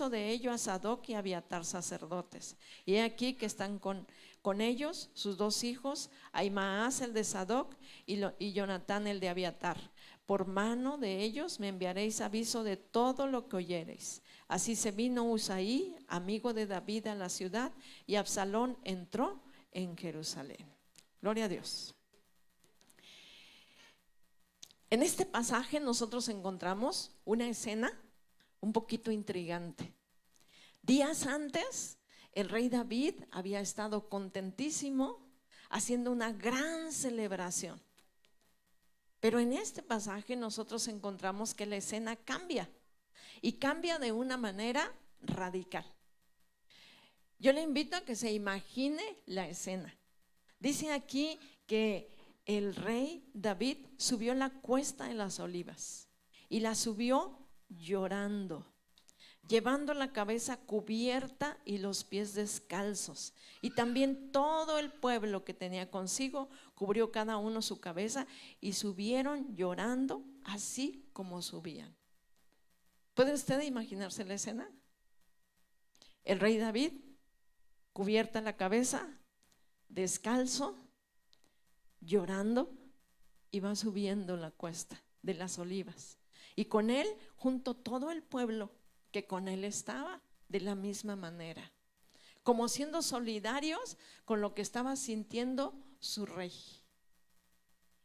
aviso de ello a Sadoc y a Abiatar, sacerdotes. Y he aquí que están con ellos sus 2 hijos, Ahimaas el de Sadoc y Jonatán el de Abiatar. Por mano de ellos me enviaréis aviso de todo lo que oyereis. Así se vino Usaí, amigo de David, a la ciudad, y Absalón entró en Jerusalén. Gloria a Dios. En este pasaje nosotros encontramos una escena un poquito intrigante. Días antes, el rey David había estado contentísimo haciendo una gran celebración. Pero en este pasaje nosotros encontramos que la escena cambia, y cambia de una manera radical. Yo le invito a que se imagine la escena. Dice aquí que el rey David subió la cuesta de las olivas y la subió llorando, llevando la cabeza cubierta y los pies descalzos. Y también todo el pueblo que tenía consigo cubrió cada uno su cabeza y subieron llorando así como subían. ¿Puede usted imaginarse la escena? El rey David, cubierta la cabeza, descalzo, llorando, y va subiendo la cuesta de las olivas. Y con él, junto todo el pueblo que con él estaba, de la misma manera, como siendo solidarios con lo que estaba sintiendo su rey.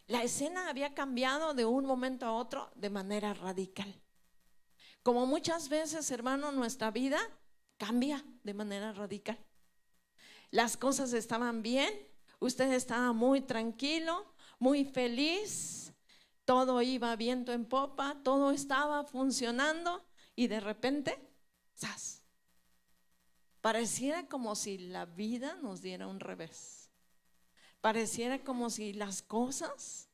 La escena había cambiado de un momento a otro de manera radical. Como muchas veces, hermano, nuestra vida cambia de manera radical. Las cosas estaban bien, usted estaba muy tranquilo, muy feliz, todo iba viento en popa, todo estaba funcionando, y de repente, ¡zas! Pareciera como si la vida nos diera un revés. Pareciera como si las cosas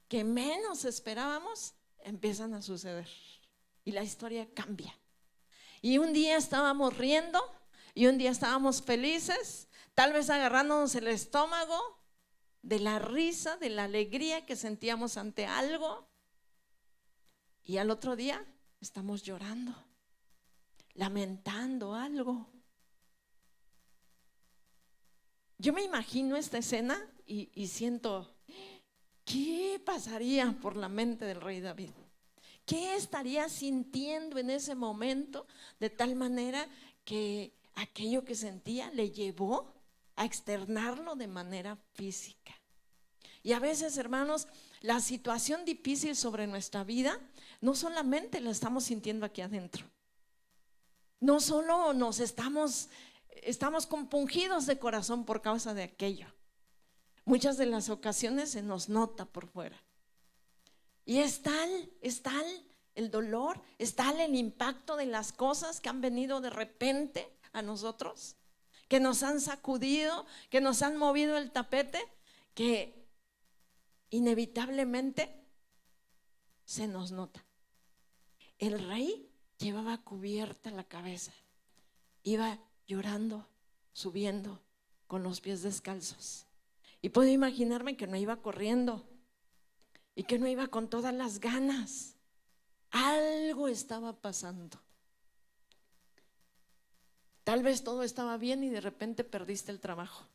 que menos esperábamos empiezan a suceder. Y la historia cambia. Y un día estábamos riendo, y un día estábamos felices, tal vez agarrándonos el estómago de la risa, de la alegría que sentíamos ante algo. Y al otro día estamos llorando, lamentando algo. Yo me imagino esta escena y siento, ¿qué pasaría por la mente del rey David? ¿Qué estaría sintiendo en ese momento, de tal manera que aquello que sentía le llevó a externarlo de manera física? Y a veces, hermanos, la situación difícil sobre nuestra vida no solamente la estamos sintiendo aquí adentro. No solo estamos compungidos de corazón por causa de aquello. Muchas de las ocasiones se nos nota por fuera. Y es tal el dolor, es tal el impacto de las cosas que han venido de repente a nosotros, que nos han sacudido, que nos han movido el tapete, que inevitablemente se nos nota. El rey llevaba cubierta la cabeza, iba llorando, subiendo con los pies descalzos. Y puedo imaginarme que no iba corriendo y que no iba con todas las ganas. Algo estaba pasando. Tal vez todo estaba bien y de repente perdiste el trabajo.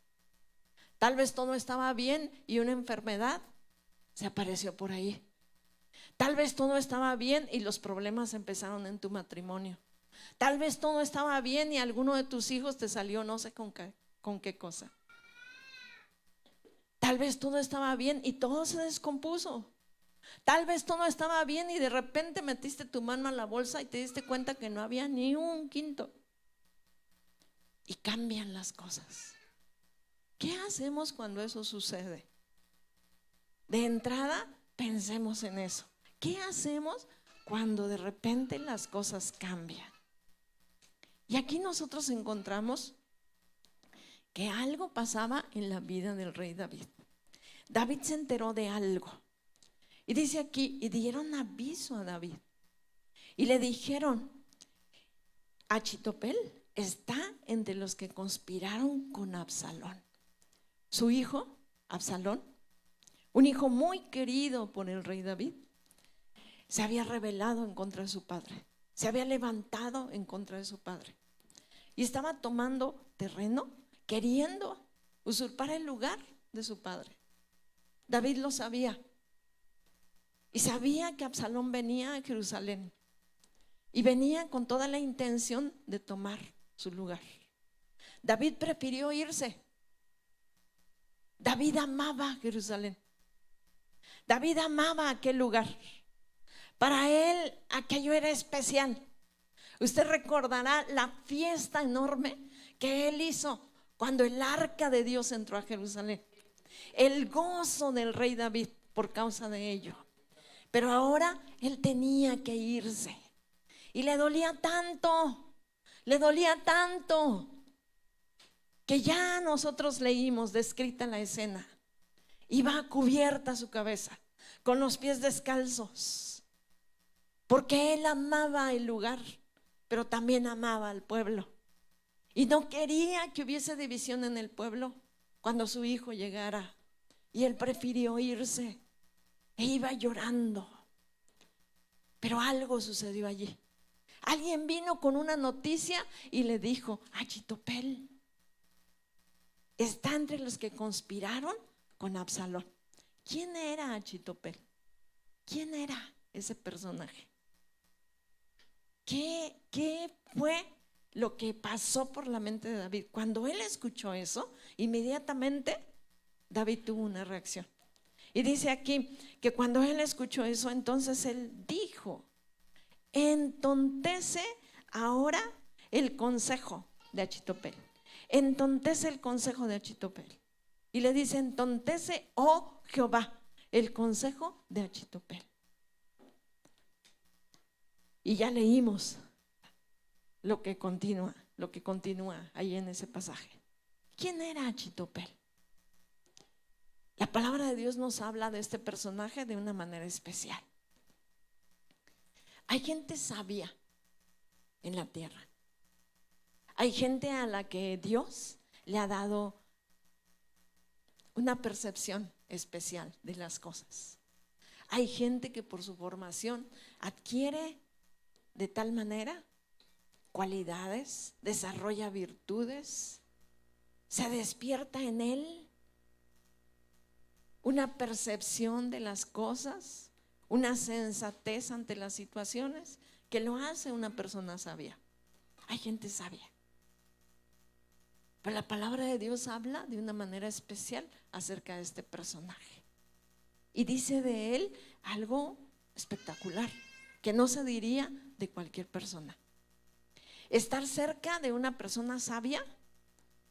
Tal vez todo estaba bien y una enfermedad se apareció por ahí. Tal vez todo estaba bien y los problemas empezaron en tu matrimonio. Tal vez todo estaba bien y alguno de tus hijos te salió no sé con qué cosa. Tal vez todo estaba bien y todo se descompuso. Tal vez todo estaba bien y de repente metiste tu mano a la bolsa y te diste cuenta que no había ni un quinto. Y cambian las cosas. ¿Qué hacemos cuando eso sucede? De entrada, pensemos en eso. ¿Qué hacemos cuando de repente las cosas cambian? Y aquí nosotros encontramos que algo pasaba en la vida del rey David. David se enteró de algo. Y dice aquí, y dieron aviso a David. Y le dijeron, Achitofel está entre los que conspiraron con Absalón. Su hijo, Absalón, un hijo muy querido por el rey David, se había rebelado en contra de su padre. se había levantado en contra de su padre y estaba tomando terreno, queriendo usurpar el lugar de su padre. David lo sabía y sabía que Absalón venía a Jerusalén y venía con toda la intención de tomar su lugar. David prefirió irse. David amaba Jerusalén. David amaba aquel lugar. Para él aquello era especial. Usted recordará la fiesta enorme que él hizo cuando el arca de Dios entró a Jerusalén. El gozo del rey David por causa de ello. Pero ahora él tenía que irse. Y le dolía tanto que ya nosotros leímos descrita la escena. Iba cubierta su cabeza, con los pies descalzos, porque él amaba el lugar, pero también amaba al pueblo. Y no quería que hubiese división en el pueblo cuando su hijo llegara. Y él prefirió irse e iba llorando. Pero algo sucedió allí. Alguien vino con una noticia y le dijo: Achitofel está entre los que conspiraron con Absalón. ¿Quién era Achitofel? ¿Quién era ese personaje? ¿Qué fue lo que pasó por la mente de David? Cuando él escuchó eso, inmediatamente David tuvo una reacción. Y dice aquí que cuando él escuchó eso, entonces él dijo: entontece ahora el consejo de Achitofel. Entontece el consejo de Achitofel. Y le dice: entontece, oh Jehová, el consejo de Achitofel. Y ya leímos lo que continúa ahí en ese pasaje. ¿Quién era Achitofel? La palabra de Dios nos habla de este personaje de una manera especial. Hay gente sabia en la tierra. Hay gente a la que Dios le ha dado una percepción especial de las cosas. Hay gente que por su formación adquiere de tal manera cualidades, desarrolla virtudes, se despierta en él una percepción de las cosas, una sensatez ante las situaciones que lo hace una persona sabia. Hay gente sabia. Pero la palabra de Dios habla de una manera especial acerca de este personaje. Y dice de él algo espectacular, que no se diría de cualquier persona. Estar cerca de una persona sabia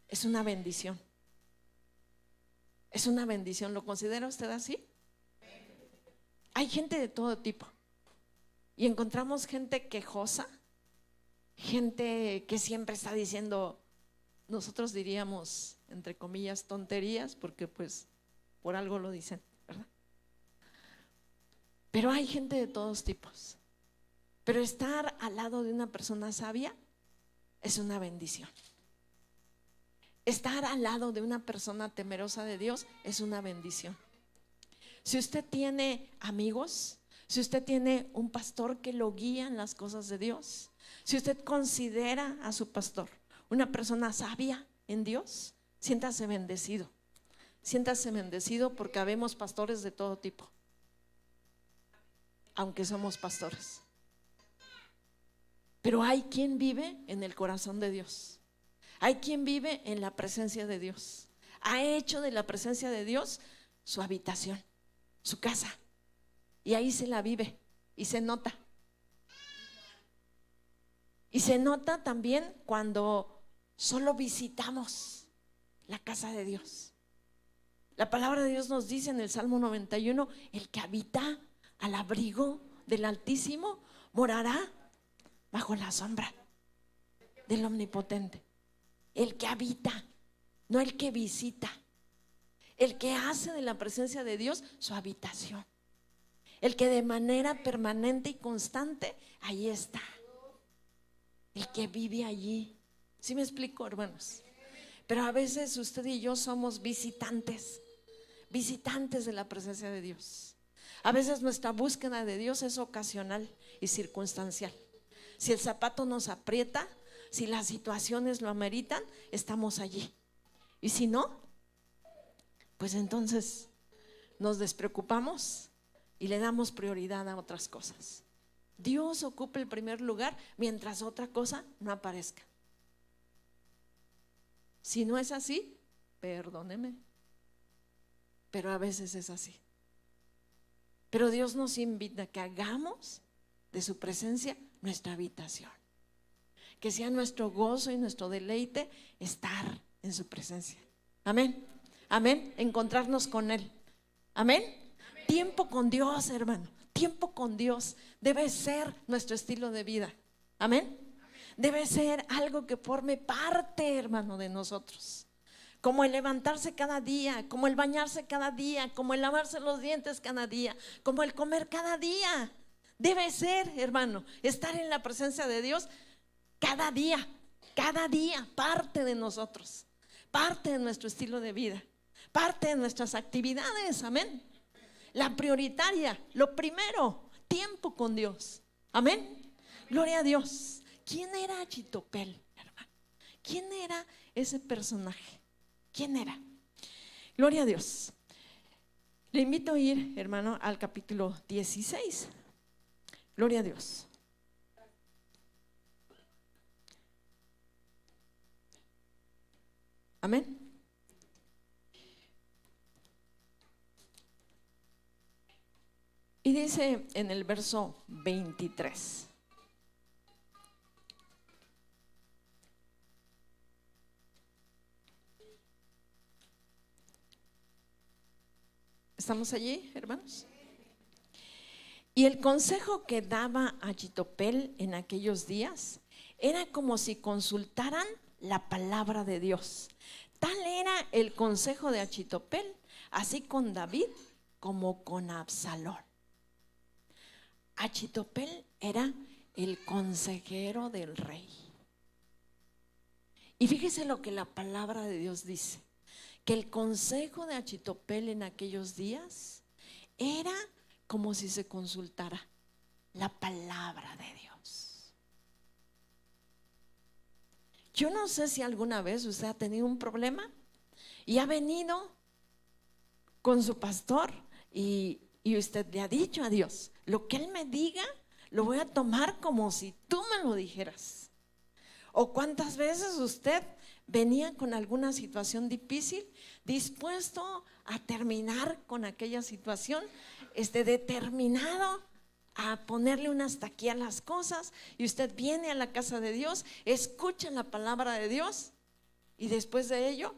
es una bendición. Es una bendición. ¿Lo considera usted así? Hay gente de todo tipo. Y encontramos gente quejosa, gente que siempre está diciendo, nosotros diríamos, entre comillas, tonterías, porque pues por algo lo dicen, ¿verdad? Pero hay gente de todos tipos. Pero estar al lado de una persona sabia es una bendición. Estar al lado de una persona temerosa de Dios es una bendición. Si usted tiene amigos, si usted tiene un pastor que lo guía en las cosas de Dios, si usted considera a su pastor una persona sabia en Dios, siéntase bendecido. Siéntase bendecido porque habemos pastores de todo tipo, aunque somos pastores. Pero hay quien vive en el corazón de Dios. Hay quien vive en la presencia de Dios. Ha hecho de la presencia de Dios su habitación, su casa. Y ahí se la vive y se nota. Y se nota también cuando solo visitamos la casa de Dios. La palabra de Dios nos dice en el Salmo 91: el que habita al abrigo del Altísimo morará bajo la sombra del Omnipotente. El que habita, no el que visita. El que hace de la presencia de Dios su habitación. El que de manera permanente y constante ahí está. El que vive allí. ¿Sí me explico, hermanos? Pero a veces usted y yo somos visitantes de la presencia de Dios. A veces nuestra búsqueda de Dios es ocasional y circunstancial. Si el zapato nos aprieta, si las situaciones lo ameritan, estamos allí. Y si no, pues entonces nos despreocupamos y le damos prioridad a otras cosas. Dios ocupa el primer lugar mientras otra cosa no aparezca. Si no es así, perdóneme, pero a veces es así. Pero Dios nos invita a que hagamos de su presencia nuestra habitación, que sea nuestro gozo y nuestro deleite estar en su presencia. Amén, amén, encontrarnos con Él. Amén. Tiempo con Dios, hermano, tiempo con Dios debe ser nuestro estilo de vida. Amén. Debe ser algo que forme parte, hermano, de nosotros. Como el levantarse cada día, como el bañarse cada día, como el lavarse los dientes cada día, como el comer cada día. Debe ser, hermano, estar en la presencia de Dios cada día, parte de nosotros, parte de nuestro estilo de vida, parte de nuestras actividades. Amén. La prioritaria, lo primero, tiempo con Dios. Amén. Gloria a Dios. ¿Quién era Achitopel, hermano? ¿Quién era ese personaje? ¿Quién era? Gloria a Dios. Le invito a ir, hermano, al capítulo 16. Gloria a Dios. Amén. Y dice en el verso 23. ¿Estamos allí, hermanos? Y el consejo que daba Achitopel en aquellos días era como si consultaran la palabra de Dios. Tal era el consejo de Achitopel, así con David como con Absalón. Achitopel era el consejero del rey. Y fíjese lo que la palabra de Dios dice, que el consejo de Achitopel en aquellos días era como si se consultara la palabra de Dios. Yo no sé si alguna vez usted ha tenido un problema y ha venido con su pastor y usted le ha dicho a Dios, lo que Él me diga lo voy a tomar como si tú me lo dijeras. O cuántas veces usted venía con alguna situación difícil, dispuesto a terminar con aquella situación, determinado a ponerle un hasta aquí a las cosas, y usted viene a la casa de Dios, escucha la palabra de Dios, y después de ello,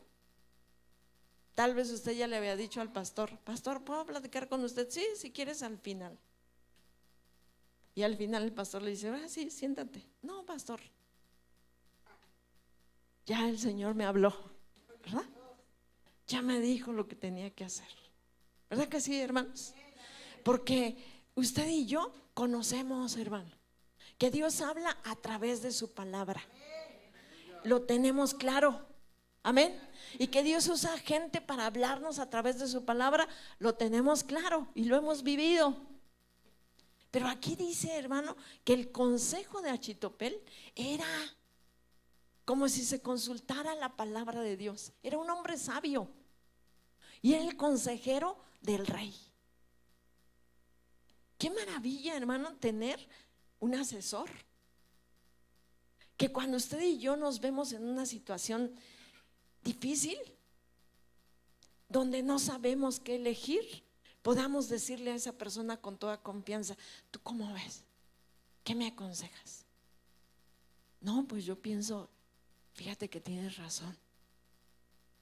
tal vez usted ya le había dicho al pastor, pastor, ¿puedo platicar con usted? Sí, si quieres al final. Y al final el pastor le dice, sí, siéntate. No, pastor, ya el Señor me habló, ¿verdad? Ya me dijo lo que tenía que hacer. ¿Verdad que sí, hermanos? Porque usted y yo conocemos, hermano, que Dios habla a través de su palabra. Lo tenemos claro. Amén. Y que Dios usa gente para hablarnos a través de su palabra, lo tenemos claro y lo hemos vivido. Pero aquí dice, hermano, que el consejo de Achitopel era como si se consultara la palabra de Dios. Era un hombre sabio y era el consejero del rey. Qué maravilla, hermano, tener un asesor. Que cuando usted y yo nos vemos en una situación difícil, donde no sabemos qué elegir, podamos decirle a esa persona con toda confianza, ¿tú cómo ves? ¿Qué me aconsejas? No, pues yo pienso, fíjate que tienes razón.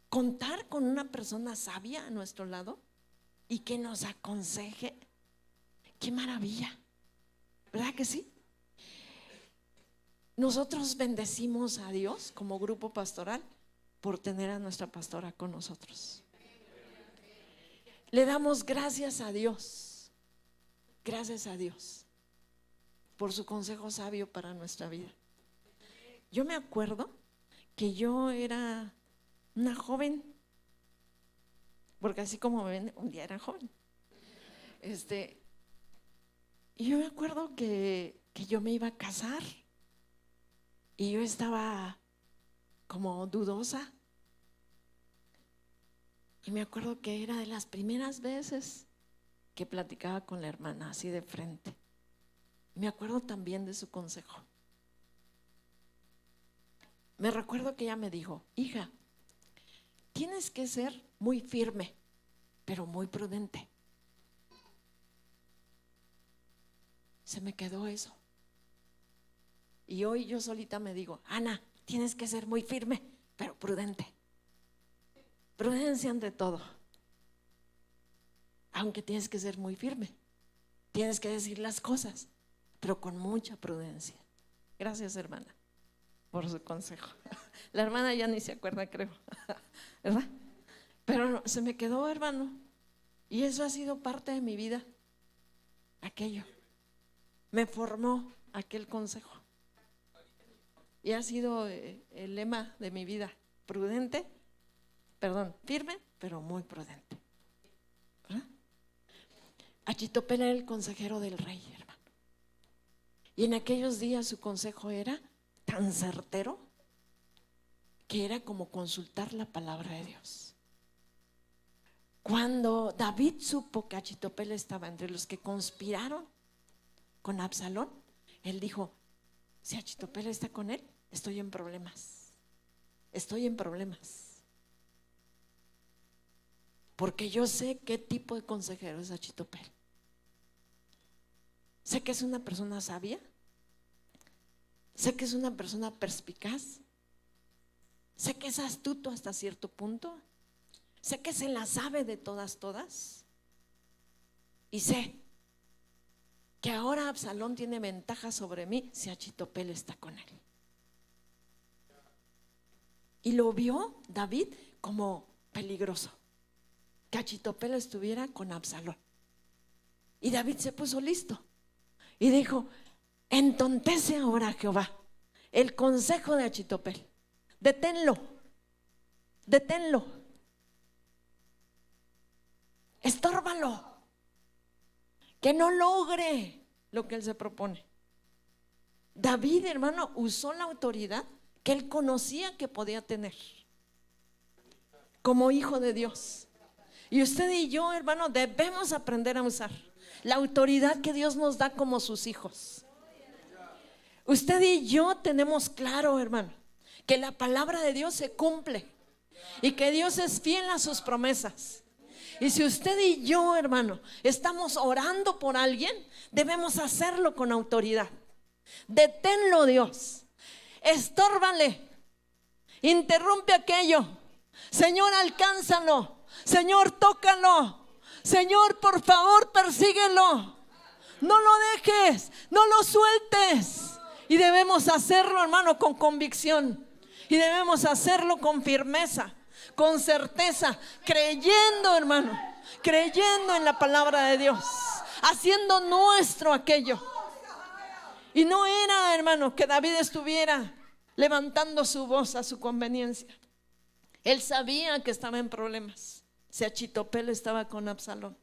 Contar con una persona sabia a nuestro lado y que nos aconseje, qué maravilla, ¿verdad que sí? Nosotros bendecimos a Dios como grupo pastoral por tener a nuestra pastora con nosotros. Le damos gracias a Dios por su consejo sabio para nuestra vida. Yo me acuerdo que yo era una joven, porque así como ven, un día era joven. Y yo me acuerdo que yo me iba a casar Y yo estaba como dudosa. Y me acuerdo que era de las primeras veces que platicaba con la hermana así de frente. Me acuerdo también de su consejo. Me recuerdo que ella me dijo: hija, tienes que ser muy firme, pero muy prudente. Se me quedó eso. Y hoy yo solita me digo: Ana, tienes que ser muy firme, pero prudente. Prudencia ante todo. Aunque tienes que ser muy firme, tienes que decir las cosas, pero con mucha prudencia. Gracias, hermana, por su consejo. La hermana ya ni se acuerda, creo, ¿verdad? Pero se me quedó, hermano, y eso ha sido parte de mi vida. Aquello me formó, aquel consejo, y ha sido el lema de mi vida: firme, pero muy prudente. ¿Verdad? Achitopel era el consejero del rey, hermano, y en aquellos días su consejo era tan certero que era como consultar la palabra de Dios. Cuando David supo que Achitopel estaba entre los que conspiraron con Absalón, él dijo: si Achitopel está con él, estoy en problemas. Porque yo sé qué tipo de consejero es Achitopel. Sé que es una persona sabia, sé que es una persona perspicaz, sé que es astuto hasta cierto punto, sé que se la sabe de todas, y sé que ahora Absalón tiene ventaja sobre mí si Achitopel está con él. Y lo vio David como peligroso, que Achitopel estuviera con Absalón. Y David se puso listo y dijo: entontece ahora, Jehová, el consejo de Achitopel. Deténlo, estórbalo, que no logre lo que él se propone. David, hermano, usó la autoridad que él conocía que podía tener como hijo de Dios. Y usted y yo, hermano, debemos aprender a usar la autoridad que Dios nos da como sus hijos. Usted y yo tenemos claro, hermano, que la palabra de Dios se cumple y que Dios es fiel a sus promesas. Y si usted y yo, hermano, estamos orando por alguien, debemos hacerlo con autoridad. Deténlo, Dios, estórbale, interrumpe aquello. Señor, alcánzalo. Señor, tócalo. Señor, por favor, persíguelo. No lo dejes, no lo sueltes. Y debemos hacerlo, hermano, con convicción. Y debemos hacerlo con firmeza, con certeza, creyendo, hermano, creyendo en la palabra de Dios, haciendo nuestro aquello. Y no era, hermano, que David estuviera levantando su voz a su conveniencia. Él sabía que estaba en problemas. Si Achitopel estaba con Absalón,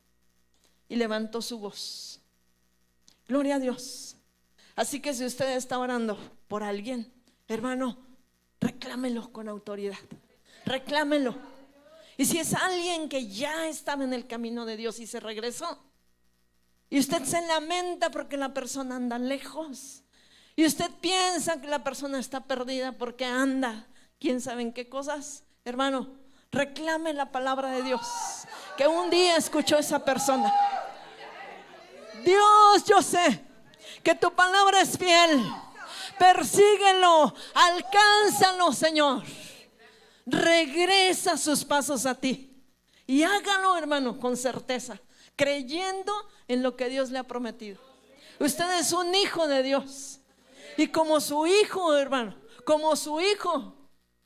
y levantó su voz. Gloria a Dios. Así que si usted está orando por alguien, hermano, reclámelo con autoridad. Reclámelo. Y si es alguien que ya estaba en el camino de Dios y se regresó, y usted se lamenta porque la persona anda lejos, y usted piensa que la persona está perdida porque anda quién sabe en qué cosas, hermano, reclame la palabra de Dios que un día escuchó esa persona. Dios, yo sé que tu palabra es fiel. Persíguelo, alcánzalo, Señor. Regresa sus pasos a ti y hágalo, hermano, con certeza, creyendo en lo que Dios le ha prometido. Usted es un hijo de Dios, y como su hijo, hermano, como su hijo,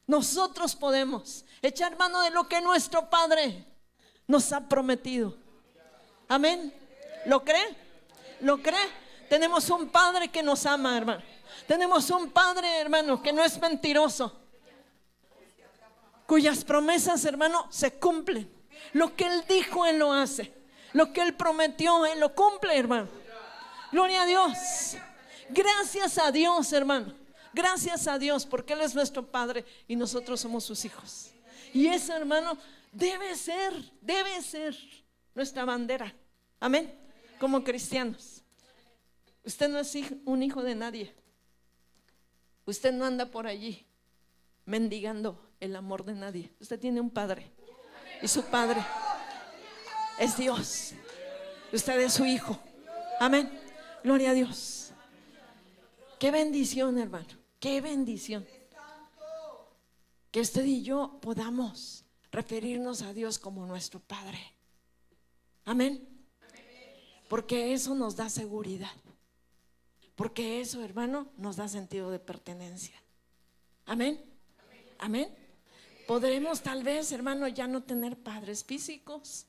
nosotros podemos echar mano de lo que nuestro Padre nos ha prometido. Amén. ¿Lo cree? ¿Lo cree? Tenemos un Padre que nos ama, hermano. Tenemos un Padre, hermano, que no es mentiroso, cuyas promesas, hermano, se cumplen. Lo que Él dijo, Él lo hace. Lo que Él prometió, Él lo cumple, hermano. Gloria a Dios. Gracias a Dios, hermano, Gracias a Dios porque Él es nuestro Padre y nosotros somos sus hijos. Y eso, hermano, debe ser nuestra bandera. Amén. Como cristianos. Usted no es un hijo de nadie. Usted no anda por allí mendigando el amor de nadie. Usted tiene un Padre y su Padre es Dios. Usted es su hijo. Amén. Gloria a Dios. Qué bendición, hermano. Qué bendición que usted y yo podamos referirnos a Dios como nuestro Padre. Amén. Porque eso nos da seguridad. Porque eso, hermano, nos da sentido de pertenencia. Amén. Amén. Podremos tal vez, hermano, ya no tener padres físicos.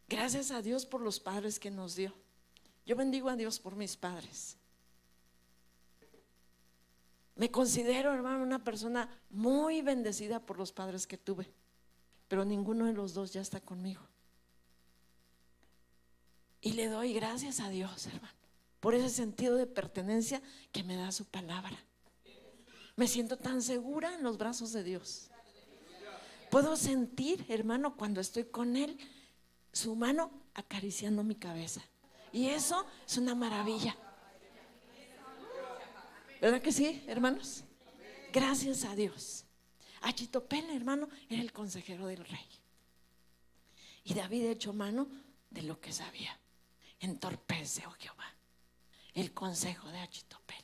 Gracias a Dios por los padres que nos dio. Yo bendigo a Dios por mis padres. Me considero, hermano, una persona muy bendecida por los padres que tuve, pero ninguno de los dos ya está conmigo. Y le doy gracias a Dios, hermano, por ese sentido de pertenencia que me da su palabra. Me siento tan segura en los brazos de Dios. Puedo sentir, hermano, cuando estoy con Él, su mano acariciando mi cabeza. Y eso es una maravilla. ¿Verdad que sí, hermanos? Gracias a Dios. Achitopel, hermano, era el consejero del rey. Y David echó mano de lo que sabía. Entorpece, oh Jehová, el consejo de Achitopel.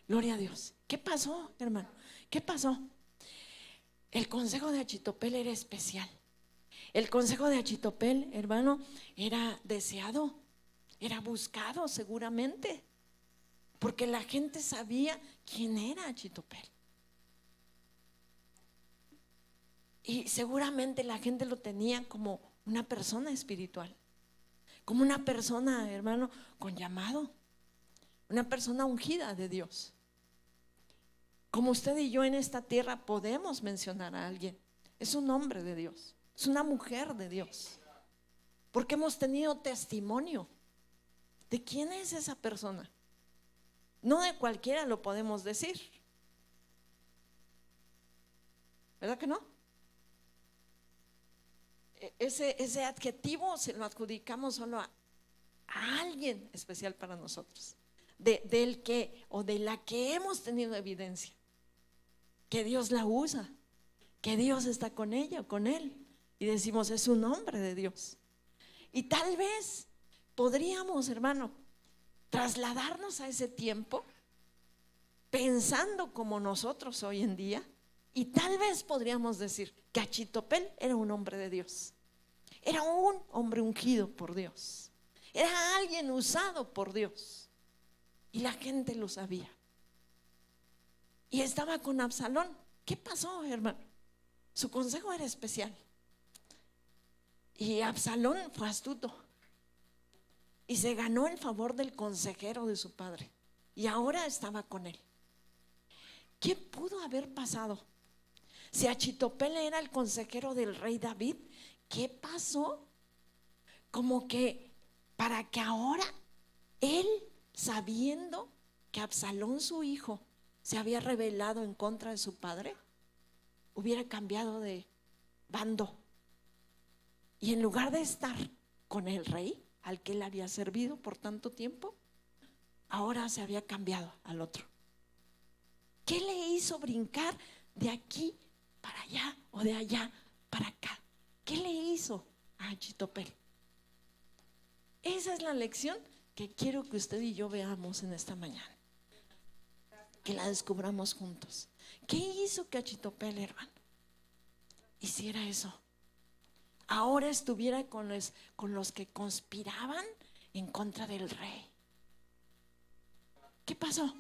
Gloria a Dios. ¿Qué pasó, hermano? ¿Qué pasó? El consejo de Achitopel era especial. El consejo de Achitopel, hermano, era deseado, era buscado seguramente, porque la gente sabía quién era Achitopel. Y seguramente la gente lo tenía como una persona espiritual, como una persona, hermano, con llamado, una persona ungida de Dios. Como usted y yo en esta tierra podemos mencionar a alguien. Es un hombre de Dios, es una mujer de Dios, porque hemos tenido testimonio de quién es esa persona. No de cualquiera lo podemos decir, ¿verdad que no? Ese adjetivo se lo adjudicamos solo a alguien especial para nosotros, del que o de la que hemos tenido evidencia, que Dios la usa, que Dios está con ella o con él, y decimos es un hombre de Dios. Y tal vez podríamos, hermano, trasladarnos a ese tiempo pensando como nosotros hoy en día, y tal vez podríamos decir que Achitopel era un hombre de Dios, era un hombre ungido por Dios, era alguien usado por Dios, y la gente lo sabía. Y estaba con Absalón. ¿Qué pasó, hermano? Su consejo era especial, y Absalón fue astuto y se ganó el favor del consejero de su padre, y ahora estaba con él. ¿Qué pudo haber pasado? Si Achitopel era el consejero del rey David, ¿qué pasó? Como que para que ahora él, sabiendo que Absalón, su hijo, se había rebelado en contra de su padre, hubiera cambiado de bando, y en lugar de estar con el rey al que él había servido por tanto tiempo, ahora se había cambiado al otro. ¿Qué le hizo brincar de aquí para allá o de allá para acá? ¿Qué le hizo a Achitopel? Esa es la lección que quiero que usted y yo veamos en esta mañana, que la descubramos juntos. ¿Qué hizo que Achitopel, hermano, hiciera eso? Ahora estuviera con los que conspiraban en contra del rey. ¿Qué pasó?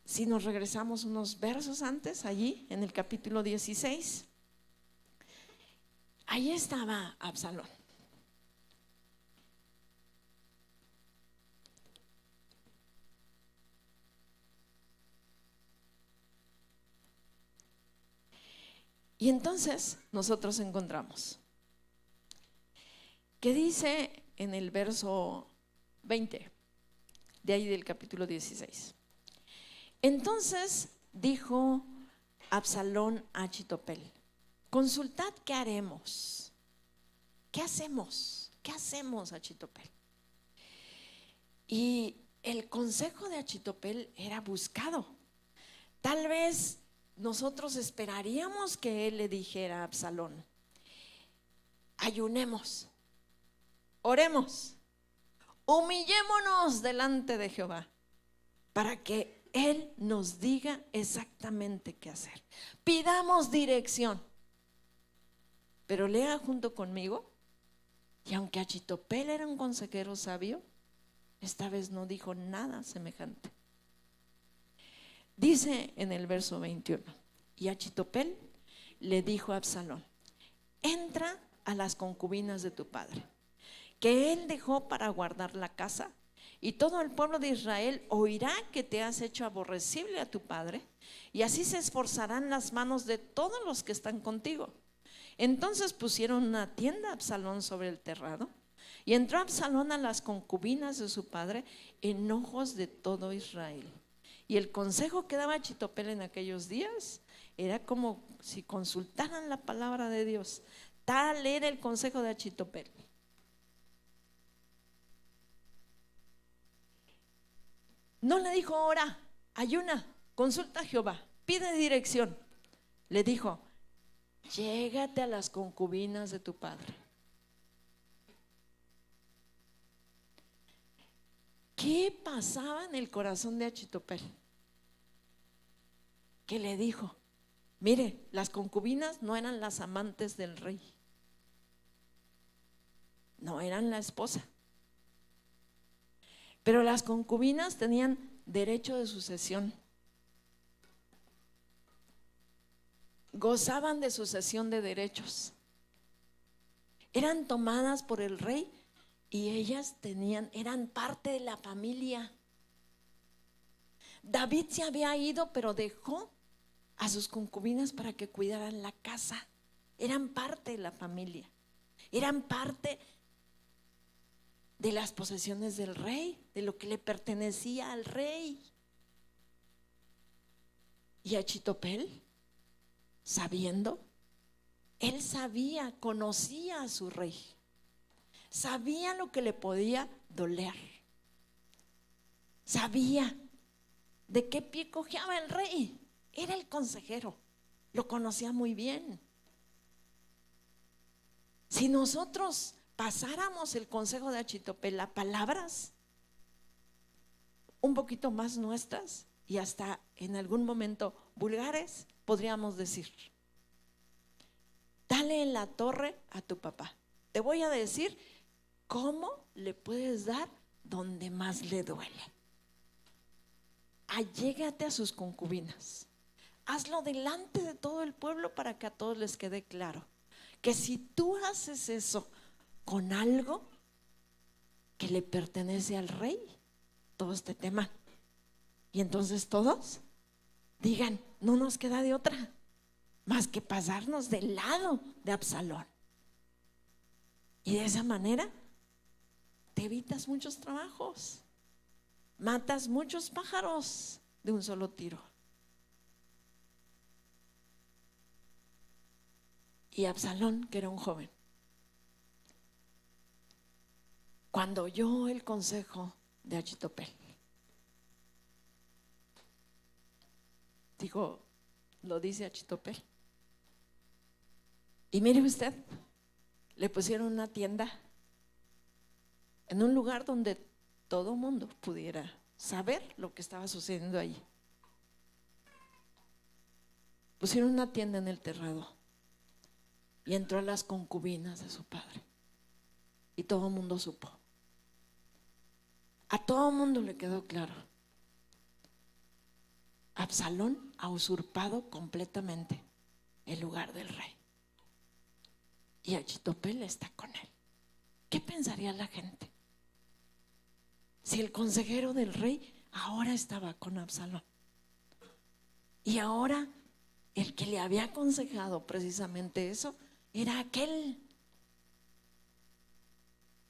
Si nos regresamos unos versos antes, allí en el capítulo 16, ahí estaba Absalón. Y entonces nosotros encontramos que dice en el verso 20, de ahí del capítulo 16. Entonces dijo Absalón a Achitopel: consultad qué haremos. ¿Qué hacemos? ¿Qué hacemos, Achitopel? Y el consejo de Achitopel era buscado. Tal vez nosotros esperaríamos que él le dijera a Absalón: ayunemos, oremos, humillémonos delante de Jehová para que él nos diga exactamente qué hacer. Pidamos dirección. Pero lea junto conmigo. Y aunque Achitopel era un consejero sabio, esta vez no dijo nada semejante. Dice en el verso 21: y Achitopel le dijo a Absalón: entra a las concubinas de tu padre, que él dejó para guardar la casa, y todo el pueblo de Israel oirá que te has hecho aborrecible a tu padre, y así se esforzarán las manos de todos los que están contigo. Entonces pusieron una tienda a Absalón sobre el terrado, y entró Absalón a las concubinas de su padre en ojos de todo Israel. Y el consejo que daba Achitopel en aquellos días era como si consultaran la palabra de Dios. Tal era el consejo de Achitopel. No le dijo: ora, ayuna, consulta a Jehová, pide dirección. Le dijo: llégate a las concubinas de tu padre. ¿Qué pasaba en el corazón de Achitopel? Que le dijo: mire, las concubinas no eran las amantes del rey, no eran la esposa, pero las concubinas tenían derecho de sucesión, gozaban de sucesión de derechos, eran tomadas por el rey y ellas eran parte de la familia. David se había ido, pero dejó a sus concubinas para que cuidaran la casa. Eran parte de la familia, eran parte de las posesiones del rey, de lo que le pertenecía al rey. Y Achitopel, sabiendo, él sabía, conocía a su rey, sabía lo que le podía doler, sabía de qué pie cojeaba el rey. Era el consejero, lo conocía muy bien. Si nosotros pasáramos el consejo de Achitopel a palabras un poquito más nuestras y hasta en algún momento vulgares, podríamos decir: dale en la torre a tu papá. Te voy a decir cómo le puedes dar donde más le duele. Allégate a sus concubinas, hazlo delante de todo el pueblo para que a todos les quede claro que si tú haces eso con algo que le pertenece al rey, todos te teman. Y entonces todos digan: no nos queda de otra más que pasarnos del lado de Absalón. Y de esa manera te evitas muchos trabajos, matas muchos pájaros de un solo tiro. Y Absalón, que era un joven, cuando oyó el consejo de Achitopel, digo, lo dice Achitopel. Y mire usted, le pusieron una tienda en un lugar donde todo mundo pudiera saber lo que estaba sucediendo allí. Pusieron una tienda en el terrado y entró a las concubinas de su padre. Y todo el mundo supo. A todo el mundo le quedó claro: Absalón ha usurpado completamente el lugar del rey. Y Achitopel está con él. ¿Qué pensaría la gente si el consejero del rey ahora estaba con Absalón? Y ahora el que le había aconsejado precisamente eso era aquel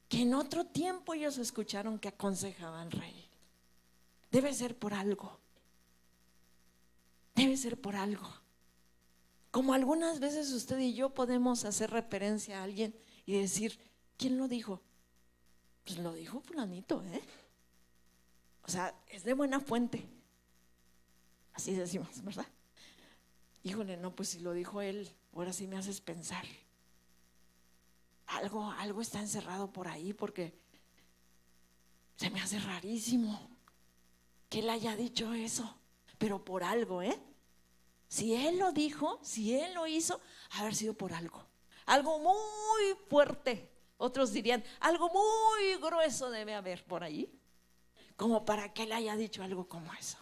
que en otro tiempo ellos escucharon que aconsejaba al rey. Debe ser por algo. Debe ser por algo. Como algunas veces usted y yo podemos hacer referencia a alguien y decir, ¿quién lo dijo? Pues lo dijo fulanito, O sea, es de buena fuente. Así decimos, ¿verdad? Híjole, no, pues si lo dijo él, ahora sí me haces pensar. Algo está encerrado por ahí, porque se me hace rarísimo que él haya dicho eso, pero por algo, Si él lo dijo, si él lo hizo, haber sido por algo. Algo muy fuerte. Otros dirían, algo muy grueso debe haber por ahí, como para que él haya dicho algo como eso.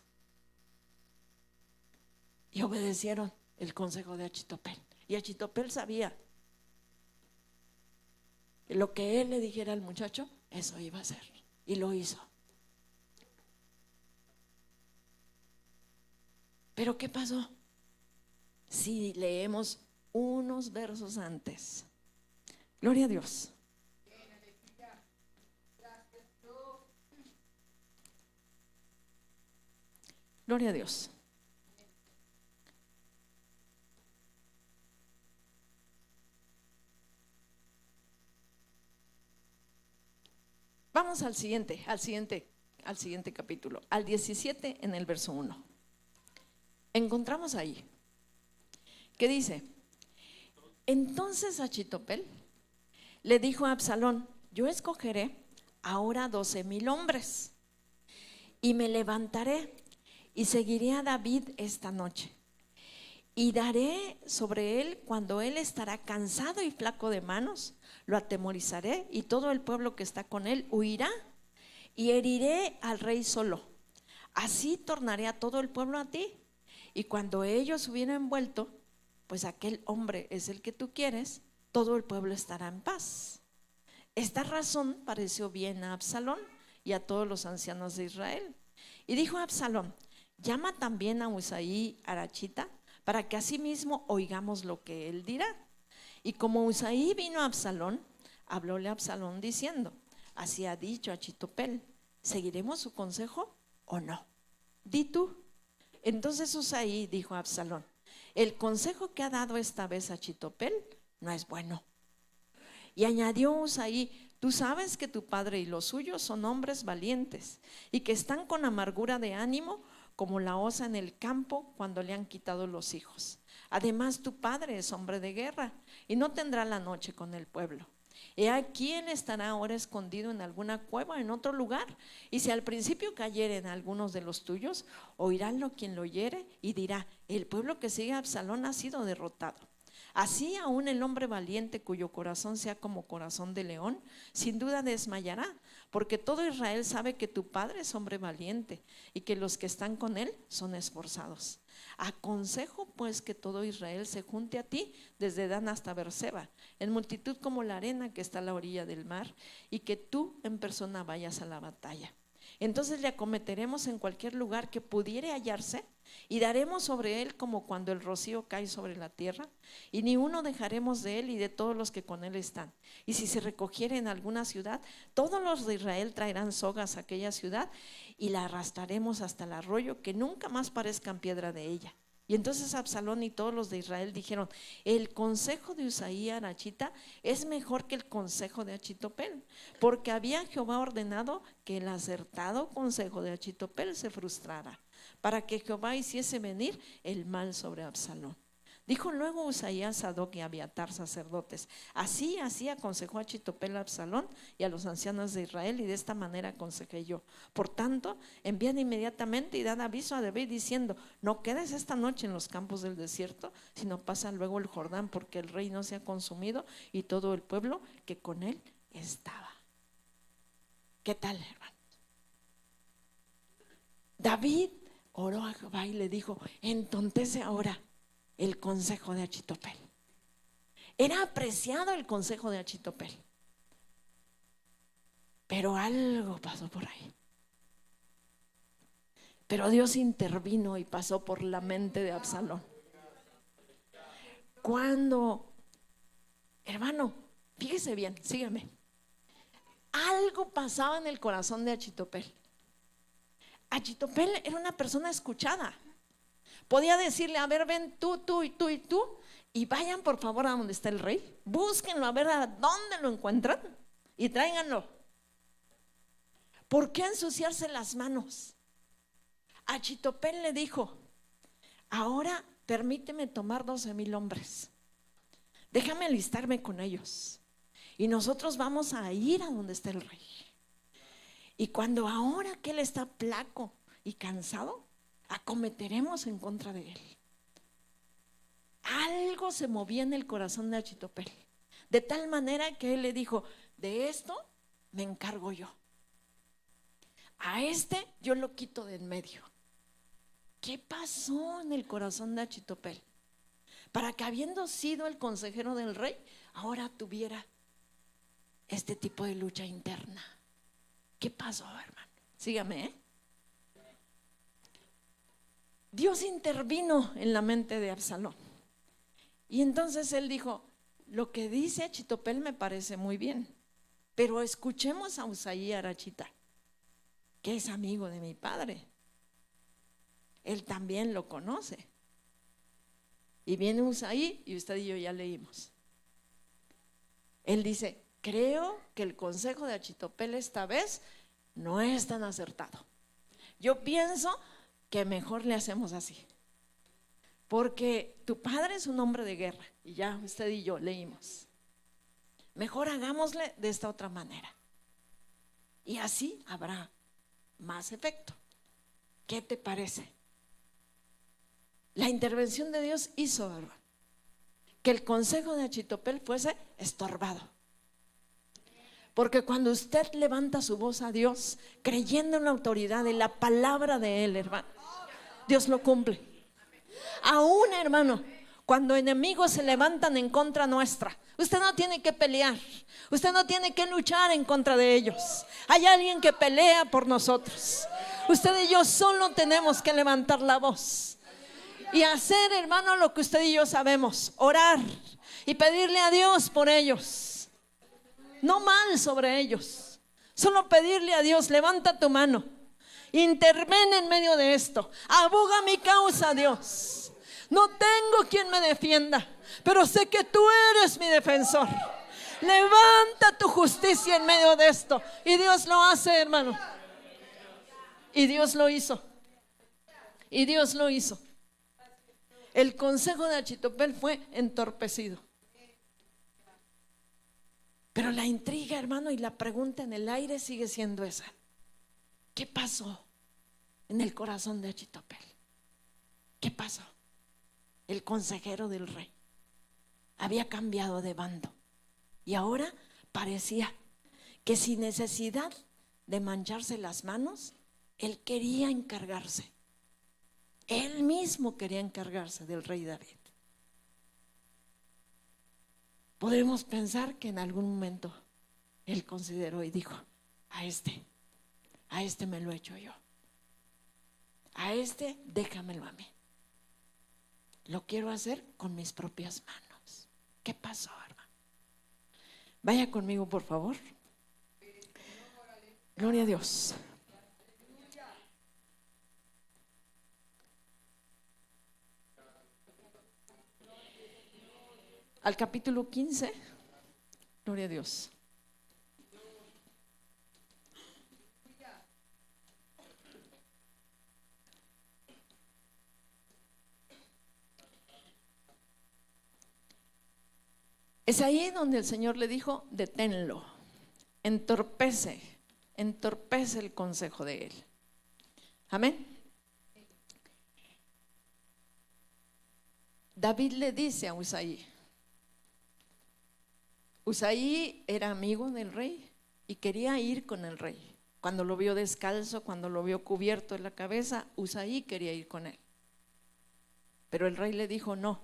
Y obedecieron el consejo de Achitopel. Y Achitopel sabía que lo que él le dijera al muchacho, eso iba a ser. Y lo hizo. Pero ¿qué pasó? Si leemos unos versos antes. Gloria a Dios. Gloria a Dios. Vamos al siguiente capítulo, al 17 en el verso 1. Encontramos ahí que dice: entonces Achitopel le dijo a Absalón: yo escogeré ahora 12,000 hombres y me levantaré y seguiré a David esta noche y daré sobre él cuando él estará cansado y flaco de manos, lo atemorizaré y todo el pueblo que está con él huirá y heriré al rey solo. Así tornaré a todo el pueblo a ti y cuando ellos hubieran vuelto, pues aquel hombre es el que tú quieres, todo el pueblo estará en paz. Esta razón pareció bien a Absalón y a todos los ancianos de Israel. Y dijo Absalón: llama también a Usaí Arachita, para que asimismo oigamos lo que él dirá. Y como Usaí vino a Absalón, hablóle a Absalón diciendo: así ha dicho Achitopel, ¿seguiremos su consejo o no? Di tú. Entonces Usaí dijo a Absalón: el consejo que ha dado esta vez Achitopel no es bueno. Y añadió Usaí: tú sabes que tu padre y los suyos son hombres valientes y que están con amargura de ánimo como la osa en el campo cuando le han quitado los hijos. Además tu padre es hombre de guerra y no tendrá la noche con el pueblo. He aquí él estará ahora escondido en alguna cueva en otro lugar, y si al principio cayeren algunos de los tuyos, oirálo quien lo oyere y dirá: el pueblo que sigue a Absalón ha sido derrotado. Así aún el hombre valiente cuyo corazón sea como corazón de león, sin duda desmayará, porque todo Israel sabe que tu padre es hombre valiente y que los que están con él son esforzados. Aconsejo pues que todo Israel se junte a ti desde Dan hasta Berseba, en multitud como la arena que está a la orilla del mar, y que tú en persona vayas a la batalla. Entonces le acometeremos en cualquier lugar que pudiere hallarse y daremos sobre él como cuando el rocío cae sobre la tierra, y ni uno dejaremos de él y de todos los que con él están. Y si se recogiere en alguna ciudad, todos los de Israel traerán sogas a aquella ciudad y la arrastraremos hasta el arroyo, que nunca más parezcan piedra de ella. Y entonces Absalón y todos los de Israel dijeron: el consejo de Usaí Arachita es mejor que el consejo de Achitopel, porque había Jehová ordenado que el acertado consejo de Achitopel se frustrara, para que Jehová hiciese venir el mal sobre Absalón. Dijo luego Usaí a Sadoc y a Abiatar, sacerdotes: así aconsejó Achitopel a Absalón y a los ancianos de Israel, y de esta manera aconsejé yo. Por tanto, envían inmediatamente y dan aviso a David diciendo: no quedes esta noche en los campos del desierto, sino pasa luego el Jordán, porque el rey no se ha consumido y todo el pueblo que con él estaba. ¿Qué tal, hermano? David oró a Jehová y le dijo: entontece ahora el consejo de Achitopel. Era apreciado el consejo de Achitopel, pero algo pasó por ahí. Pero Dios intervino y pasó por la mente de Absalón. Cuando, hermano, fíjese bien, sígame. Algo pasaba en el corazón de Achitopel. Achitopel era una persona escuchada. Podía decirle, a ver, ven tú, tú y tú y tú, y vayan por favor a donde está el rey. Búsquenlo, a ver a dónde lo encuentran y tráiganlo. ¿Por qué ensuciarse las manos? Achitopel le dijo, ahora permíteme tomar 12,000 hombres. Déjame alistarme con ellos. Y nosotros vamos a ir a donde está el rey. Y cuando ahora que él está flaco y cansado, acometeremos en contra de él. Algo se movía en el corazón de Achitopel, de tal manera que él le dijo, de esto me encargo yo. A este yo lo quito de en medio. ¿Qué pasó en el corazón de Achitopel? Para que habiendo sido el consejero del rey, ahora tuviera este tipo de lucha interna. ¿Qué pasó, hermano? Sígame, ¿eh? Dios intervino en la mente de Absalón. Y entonces él dijo, lo que dice Achitopel me parece muy bien, pero escuchemos a Usaí Arachita, que es amigo de mi padre. Él también lo conoce. Y viene Usaí, y usted y yo ya leímos. Él dice, creo que el consejo de Achitopel esta vez no es tan acertado. Yo pienso que mejor le hacemos así, porque tu padre es un hombre de guerra, y ya usted y yo leímos. Mejor hagámosle de esta otra manera, y así habrá más efecto. ¿Qué te parece? La intervención de Dios hizo, ¿verdad?, que el consejo de Achitopel fuese estorbado. Porque cuando usted levanta su voz a Dios, creyendo en la autoridad de la palabra de Él, hermano, Dios lo cumple. Aún, hermano, cuando enemigos se levantan en contra nuestra, usted no tiene que pelear, usted no tiene que luchar en contra de ellos. Hay alguien que pelea por nosotros. Usted y yo solo tenemos que levantar la voz y hacer, hermano, lo que usted y yo sabemos: orar y pedirle a Dios por ellos. No mal sobre ellos, solo pedirle a Dios: levanta tu mano, interviene en medio de esto, aboga mi causa, Dios. No tengo quien me defienda, pero sé que tú eres mi defensor. Levanta tu justicia en medio de esto. Y Dios lo hace, hermano. Y Dios lo hizo. Y Dios lo hizo. El consejo de Achitopel fue entorpecido. Pero la intriga, hermano, y la pregunta en el aire sigue siendo esa: ¿qué pasó en el corazón de Achitopel? ¿Qué pasó? El consejero del rey había cambiado de bando, y ahora parecía que sin necesidad de mancharse las manos, él quería encargarse. Él mismo quería encargarse del rey David. Podemos pensar que en algún momento él consideró y dijo: a este me lo echo yo, a este déjamelo a mí, lo quiero hacer con mis propias manos. ¿Qué pasó, hermano? Vaya conmigo, por favor. Gloria a Dios. Al capítulo 15. Gloria a Dios. Es ahí donde el Señor le dijo: deténlo, entorpece el consejo de él. Amén. David le dice a Usaí. Usaí era amigo del rey y quería ir con el rey. Cuando lo vio descalzo, cuando lo vio cubierto en la cabeza, Usaí quería ir con él. Pero el rey le dijo: no,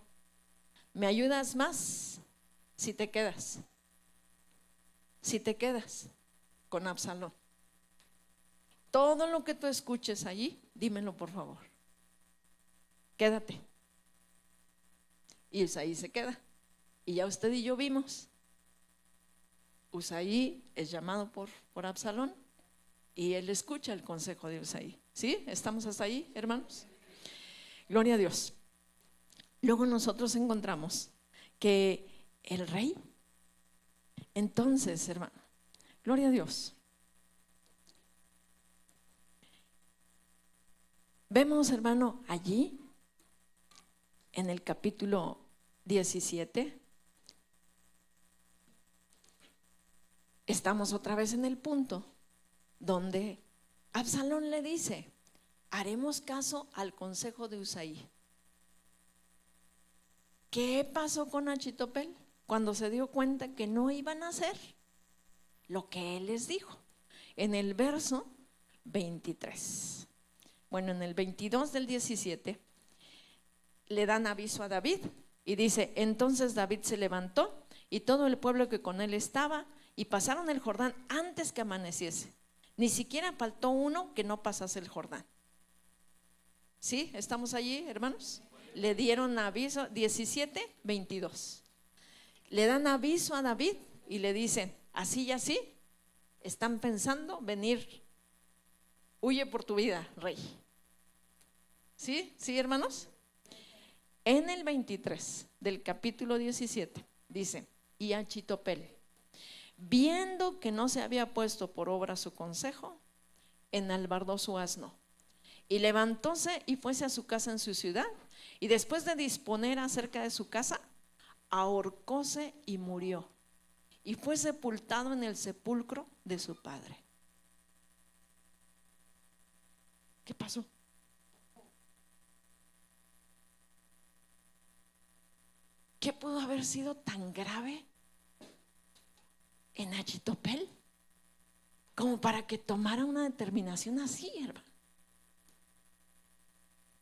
me ayudas más si te quedas. Si te quedas con Absalón. Todo lo que tú escuches allí, dímelo por favor. Quédate. Y Usaí se queda. Y ya usted y yo vimos, Usaí es llamado por Absalón, y él escucha el consejo de Usaí. ¿Sí? ¿Estamos hasta ahí, hermanos? Gloria a Dios. Luego nosotros encontramos que el rey, entonces, hermano, gloria a Dios. Vemos, hermano, allí en el capítulo 17, estamos otra vez en el punto donde Absalón le dice: haremos caso al consejo de Usaí. ¿Qué pasó con Achitopel cuando se dio cuenta que no iban a hacer lo que él les dijo? En el verso 23, bueno, en el 22 del 17 le dan aviso a David y dice: entonces David se levantó y todo el pueblo que con él estaba, y pasaron el Jordán antes que amaneciese. Ni siquiera faltó uno que no pasase el Jordán. ¿Sí? ¿Estamos allí, hermanos? Le dieron aviso, 17:22. Le dan aviso a David y le dicen: así y así están pensando venir, huye por tu vida, rey. ¿Sí? ¿Sí, hermanos? En el 23 del capítulo 17 dice: y Achitopel, viendo que no se había puesto por obra su consejo, enalbardó su asno y levantóse y fuese a su casa en su ciudad, y después de disponer acerca de su casa, ahorcóse y murió, y fue sepultado en el sepulcro de su padre. ¿Qué pasó? ¿Qué pudo haber sido tan grave en Achitopel como para que tomara una determinación así, hermano?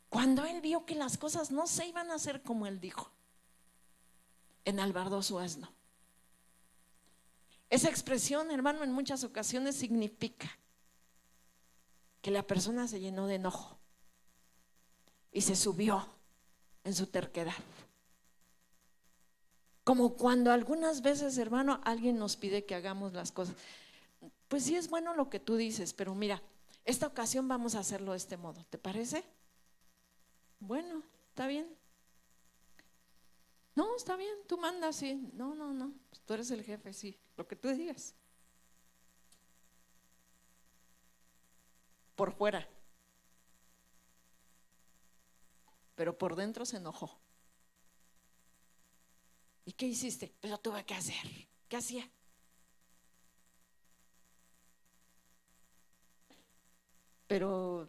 Cuando él vio que las cosas no se iban a hacer como él dijo, enalbardó su asno. Esa expresión, hermano, en muchas ocasiones significa que la persona se llenó de enojo y se subió en su terquedad. Como cuando algunas veces, hermano, alguien nos pide que hagamos las cosas. Pues sí, es bueno lo que tú dices, pero mira, esta ocasión vamos a hacerlo de este modo, ¿te parece? Bueno, está bien. No, está bien, tú mandas, sí. No, pues tú eres el jefe, sí, lo que tú digas. Por fuera, pero por dentro se enojó. ¿Y qué hiciste? Pues lo tuve que hacer. ¿Qué hacía? Pero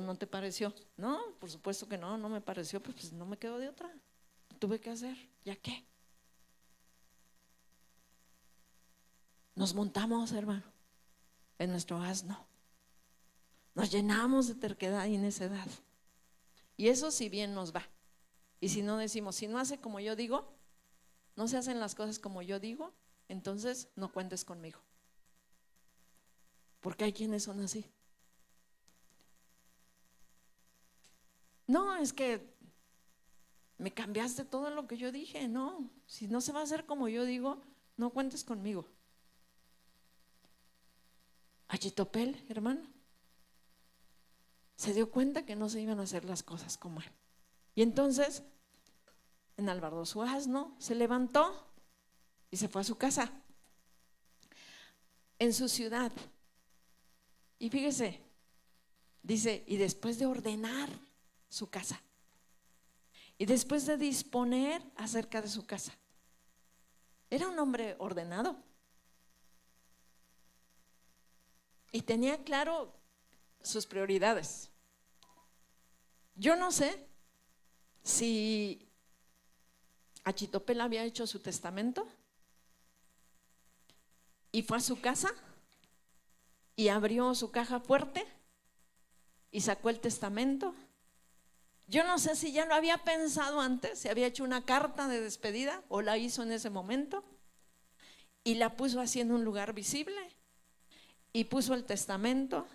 no te pareció. No, por supuesto que no me pareció, pues no me quedó de otra. Tuve que hacer, ¿ya qué? Nos montamos, hermano, en nuestro asno. Nos llenamos de terquedad y necedad. Y eso si bien nos va. Y si no decimos, si no hace como yo digo, no se hacen las cosas como yo digo, entonces no cuentes conmigo. Porque hay quienes son así. No, es que me cambiaste todo lo que yo dije. No, si no se va a hacer como yo digo, no cuentes conmigo. Achitopel, hermano, se dio cuenta que no se iban a hacer las cosas como él. Y entonces, enalbardó su asno, se levantó y se fue a su casa, en su ciudad. Y fíjese, dice, y después de ordenar su casa, y después de disponer acerca de su casa, era un hombre ordenado y tenía claro sus prioridades. Yo no sé si Achitopel había hecho su testamento y fue a su casa y abrió su caja fuerte y sacó el testamento. Yo no sé si ya lo había pensado antes, si había hecho una carta de despedida o la hizo en ese momento y la puso así en un lugar visible y puso el testamento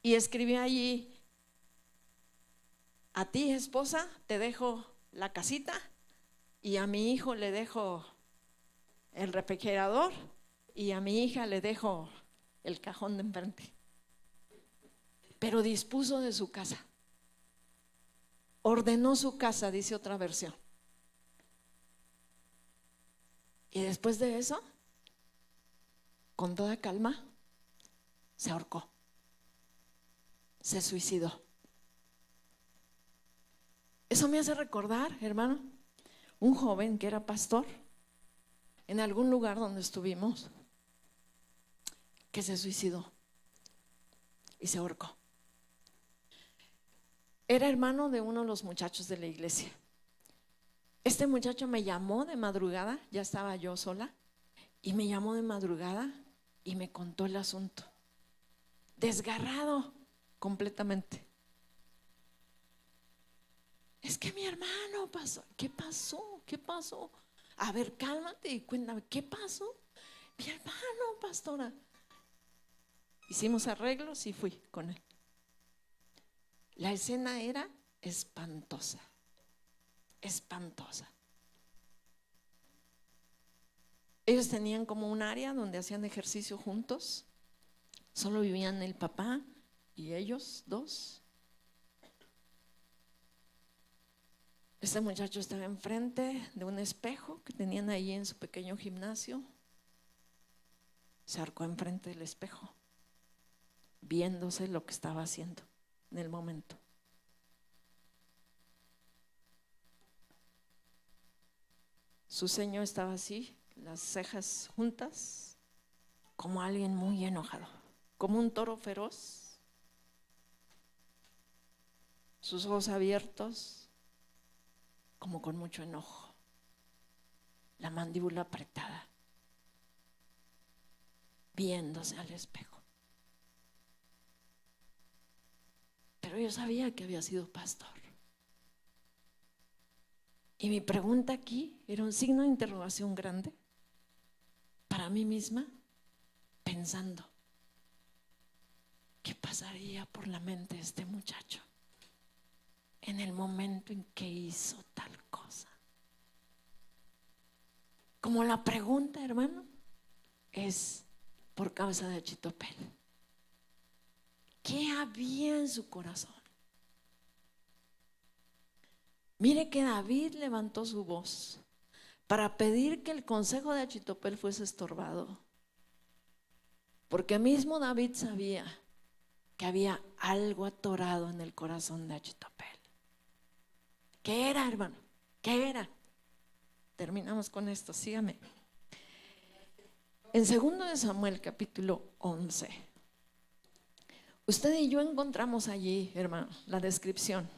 y escribió allí: a ti, esposa, te dejo la casita, y a mi hijo le dejo el refrigerador, y a mi hija le dejo el cajón de enfrente. pero dispuso de su casa. Ordenó su casa, dice otra versión. Y después de eso, con toda calma, se ahorcó, se suicidó. Eso me hace recordar, hermano, un joven que era pastor en algún lugar donde estuvimos, que se suicidó y se ahorcó. Era hermano de uno de los muchachos de la iglesia. Este muchacho me llamó de madrugada, ya estaba yo sola, y me llamó de madrugada y me contó el asunto, desgarrado completamente. Es que mi hermano pasó. ¿Qué pasó? ¿Qué pasó? A ver, cálmate y cuéntame, ¿qué pasó? Mi hermano, pastora. Hicimos arreglos y fui con él. La escena era espantosa, espantosa. Ellos tenían como un área donde hacían ejercicio juntos. Solo vivían el papá y ellos dos. Este muchacho estaba enfrente de un espejo que tenían ahí en su pequeño gimnasio. Se ahorcó enfrente del espejo, viéndose lo que estaba haciendo en el momento. Su ceño estaba así, las cejas juntas, como alguien muy enojado, como un toro feroz. Sus ojos abiertos, como con mucho enojo, la mandíbula apretada, viéndose al espejo. Pero yo sabía que había sido pastor. Y mi pregunta aquí era un signo de interrogación grande para mí misma, pensando, ¿qué pasaría por la mente de este muchacho en el momento en que hizo tal cosa? Como la pregunta, hermano, es por causa de Achitofel. ¿Qué había en su corazón? Mire que David levantó su voz para pedir que el consejo de Achitofel fuese estorbado, porque mismo David sabía que había algo atorado en el corazón de Achitofel. ¿Qué era, hermano? ¿Qué era? Terminamos con esto, sígame. En 2 de Samuel capítulo 11, usted y yo encontramos allí, hermano, la descripción.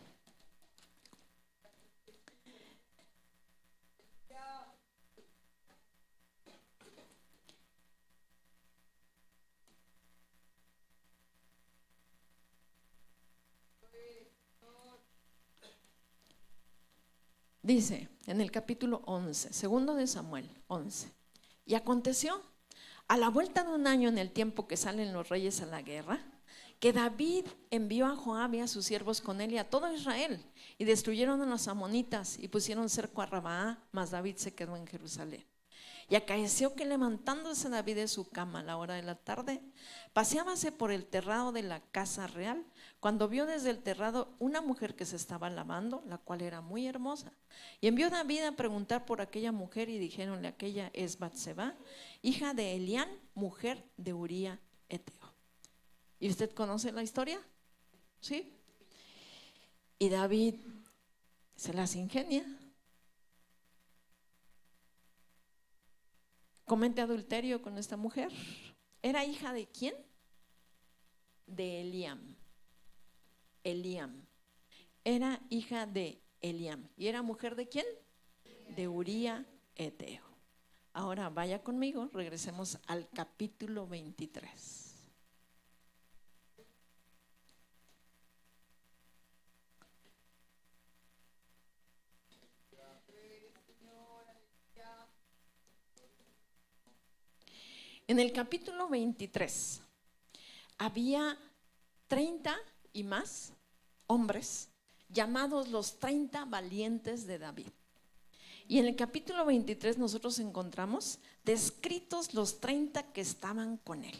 Dice en el capítulo 11, 2 de Samuel 11, y aconteció a la vuelta de un año, en el tiempo que salen los reyes a la guerra, que David envió a Joab y a sus siervos con él y a todo Israel, y destruyeron a los amonitas y pusieron cerco a Rabá, mas David se quedó en Jerusalén. Y acaeció que levantándose David de su cama a la hora de la tarde, paseábase por el terrado de la casa real, cuando vio desde el terrado una mujer que se estaba lavando, la cual era muy hermosa. Y envió David a preguntar por aquella mujer, y dijéronle: aquella es Batseba, hija de Elián, mujer de Uría Eteo. ¿Y usted conoce la historia? ¿Sí? Y David se las ingenia, comete adulterio con esta mujer. ¿Era hija de quién? De Eliam. Eliam. Era hija de Eliam. ¿Y era mujer de quién? De Uría Eteo. Ahora vaya conmigo, regresemos al capítulo 23. En el capítulo 23 había 30 y más hombres llamados los 30 valientes de David. Y en el capítulo 23 nosotros encontramos descritos los 30 que estaban con él.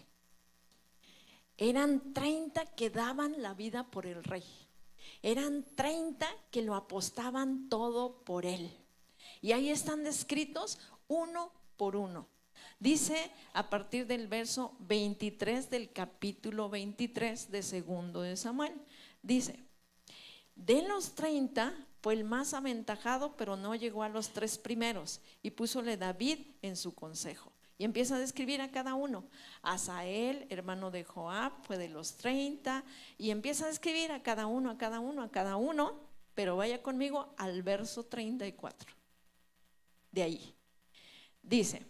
Eran 30 que daban la vida por el rey. Eran 30 que lo apostaban todo por él. Y ahí están descritos uno por uno. Dice a partir del verso 23 del capítulo 23 de segundo de Samuel. Dice: de los 30 fue el más aventajado, pero no llegó a los 3 primeros. Y púsole David en su consejo. Y empieza a describir a cada uno. Asael, hermano de Joab, fue de los 30. Y empieza a describir a cada uno, a cada uno, a cada uno. Pero vaya conmigo al verso 34. De ahí. Dice,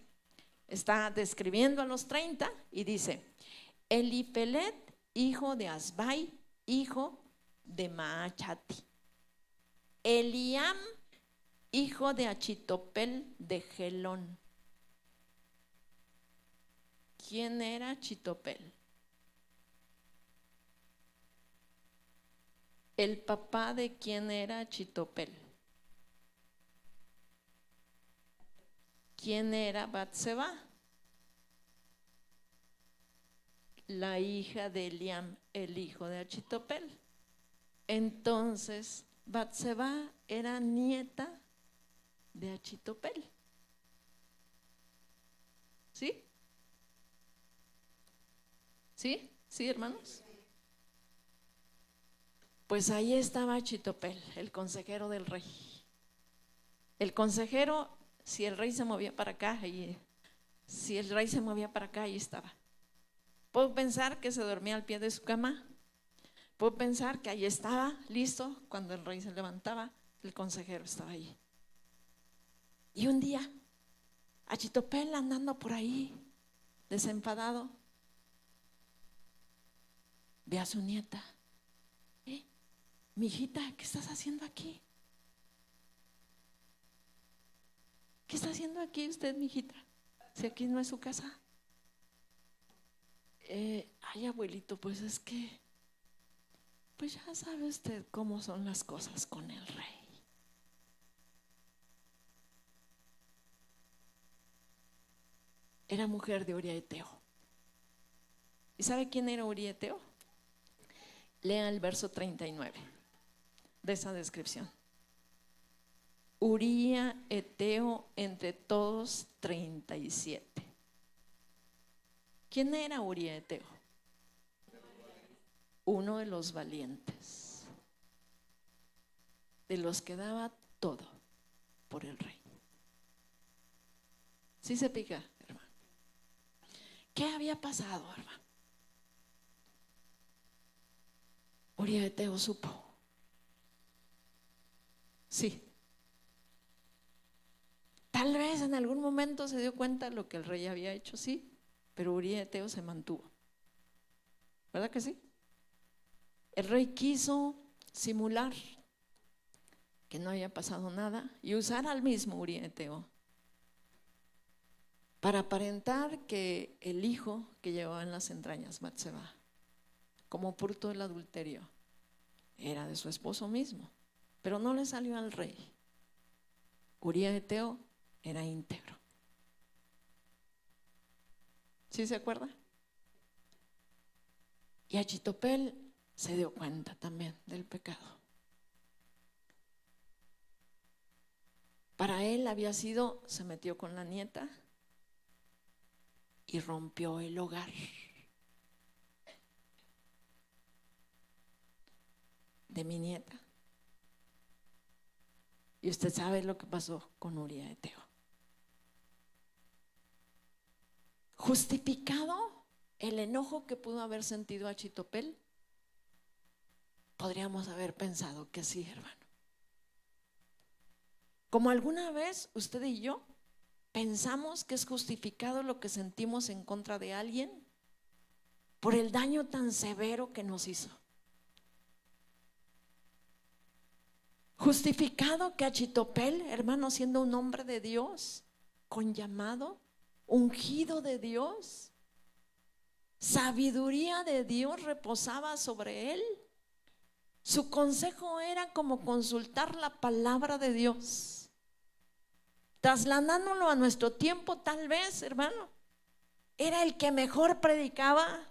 está describiendo a los 30 y dice: Elifelet, hijo de Asbai, hijo de Maachati. Eliam, hijo de Achitopel de Gelón. ¿Quién era Achitopel? ¿El papá de quién era Achitopel? ¿Quién era Batseba? La hija de Eliam, el hijo de Achitopel. Entonces, Batseba era nieta de Achitopel. ¿Sí? ¿Sí? ¿Sí, hermanos? Pues ahí estaba Achitopel, el consejero del rey. El consejero, si el rey se movía para acá, ahí estaba. Puedo pensar que se dormía al pie de su cama. Puedo pensar que ahí estaba, listo, cuando el rey se levantaba, el consejero estaba ahí. Y un día, Achitopel andando por ahí, desenfadado, ve a su nieta. Mi hijita, ¿qué estás haciendo aquí? ¿Qué está haciendo aquí usted, mi hijita? Si aquí no es su casa. Ay, abuelito, pues es que, pues ya sabe usted cómo son las cosas con el rey. Era mujer de Uría Eteo. ¿Y sabe quién era Uría Eteo? Lea el verso 39 de esa descripción. Uría Eteo entre todos 37. ¿Quién era Uría Eteo? Uno de los valientes, de los que daba todo por el rey. ¿Sí se pica, hermano? ¿Qué había pasado, hermano? Uría Eteo supo. Sí. Tal vez en algún momento se dio cuenta de lo que el rey había hecho, sí, pero Uría Eteo se mantuvo. ¿Verdad que sí? El rey quiso simular que no había pasado nada y usar al mismo Uría Eteo para aparentar que el hijo que llevaba en las entrañas, Batseba, como fruto del adulterio, era de su esposo mismo, pero no le salió al rey. Uría Eteo era íntegro. ¿Sí se acuerda? Y Achitopel se dio cuenta también del pecado. Para él había sido, se metió con la nieta y rompió el hogar. De mi nieta. Y usted sabe lo que pasó con Uría Eteo. Justificado el enojo que pudo haber sentido Achitopel, podríamos haber pensado que sí, hermano. Como alguna vez usted y yo pensamos que es justificado lo que sentimos en contra de alguien por el daño tan severo que nos hizo. Justificado que Achitopel, hermano, siendo un hombre de Dios, con llamado, ungido de Dios, sabiduría de Dios reposaba sobre él. Su consejo era como consultar la palabra de Dios. Trasladándolo a nuestro tiempo, tal vez, hermano, era el que mejor predicaba.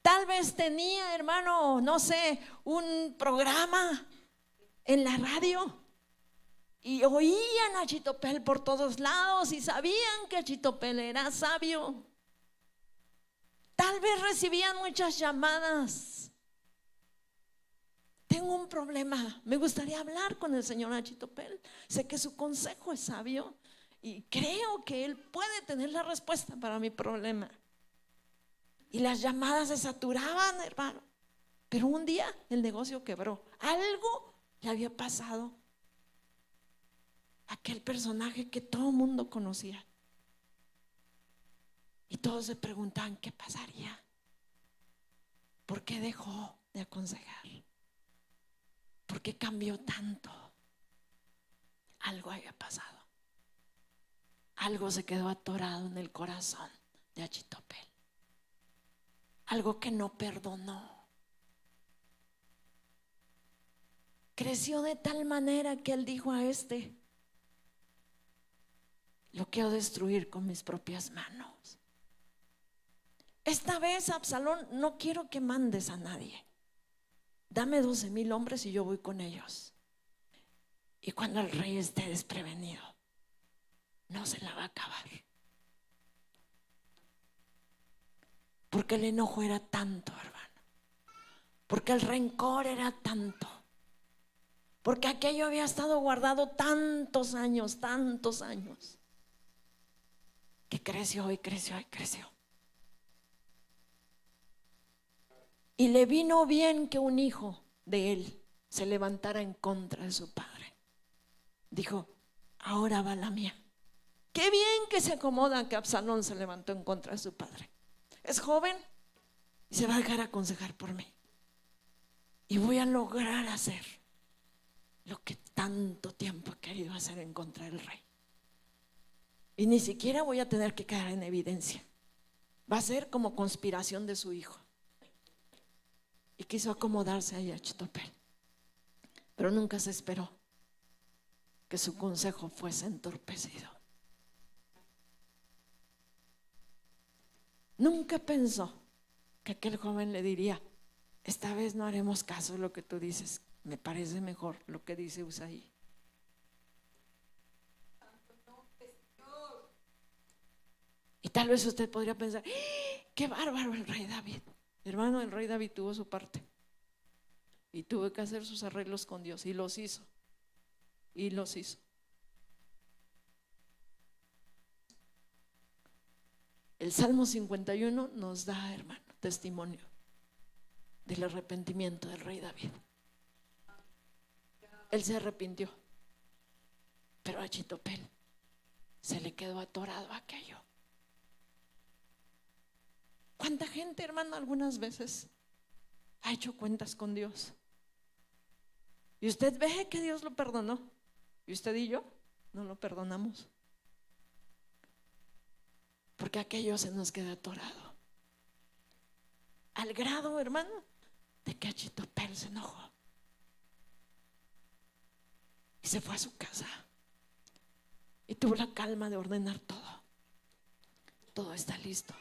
Tal vez tenía, hermano, no sé, un programa en la radio y oían a Achitopel por todos lados y sabían que Achitopel era sabio. Tal vez recibían muchas llamadas. Tengo un problema, me gustaría hablar con el señor Achitopel. Sé que su consejo es sabio y creo que él puede tener la respuesta para mi problema. Y las llamadas se saturaban, hermano. Pero un día el negocio quebró. Algo le había pasado a aquel personaje que todo el mundo conocía. Y todos se preguntaban qué pasaría. ¿Por qué dejó de aconsejar? ¿Por qué cambió tanto? Algo había pasado. Algo se quedó atorado en el corazón de Achitopel. Algo que no perdonó. Creció de tal manera que él dijo a lo quiero destruir con mis propias manos. Esta vez, Absalón, no quiero que mandes a nadie. Dame 12,000 hombres y yo voy con ellos. Y cuando el rey esté desprevenido, no se la va a acabar. Porque el enojo era tanto, hermano. Porque el rencor era tanto. Porque aquello había estado guardado tantos años, que creció y creció y creció. Y le vino bien que un hijo de él se levantara en contra de su padre. Dijo, ahora va la mía. Qué bien que se acomoda que Absalón se levantó en contra de su padre. Es joven y se va a dejar aconsejar por mí. Y voy a lograr hacer lo que tanto tiempo he querido hacer en contra del rey. Y ni siquiera voy a tener que quedar en evidencia. Va a ser como conspiración de su hijo. Y quiso acomodarse ahí a Achitopel. Pero nunca se esperó que su consejo fuese entorpecido. Nunca pensó que aquel joven le diría, esta vez no haremos caso de lo que tú dices, me parece mejor lo que dice Usaí. Y tal vez usted podría pensar, qué bárbaro el rey David. Hermano, el rey David tuvo su parte y tuvo que hacer sus arreglos con Dios y los hizo. El Salmo 51 nos da, hermano, testimonio del arrepentimiento del rey David. Él se arrepintió, pero a Achitopel se le quedó atorado aquello. ¿Cuánta gente, hermano, algunas veces ha hecho cuentas con Dios? Y usted ve que Dios lo perdonó, y usted y yo no lo perdonamos, porque aquello se nos queda atorado. Al grado, hermano, de que Achitopel se enojó y se fue a su casa y tuvo la calma de ordenar todo. Todo está listo.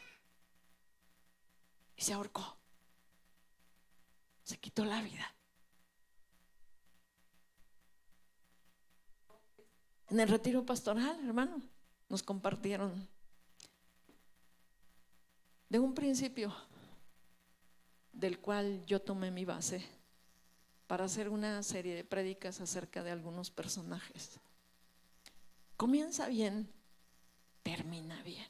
Y se ahorcó. Se quitó la vida. En el retiro pastoral, hermano, nos compartieron de un principio del cual yo tomé mi base para hacer una serie de prédicas acerca de algunos personajes. Comienza bien, termina bien.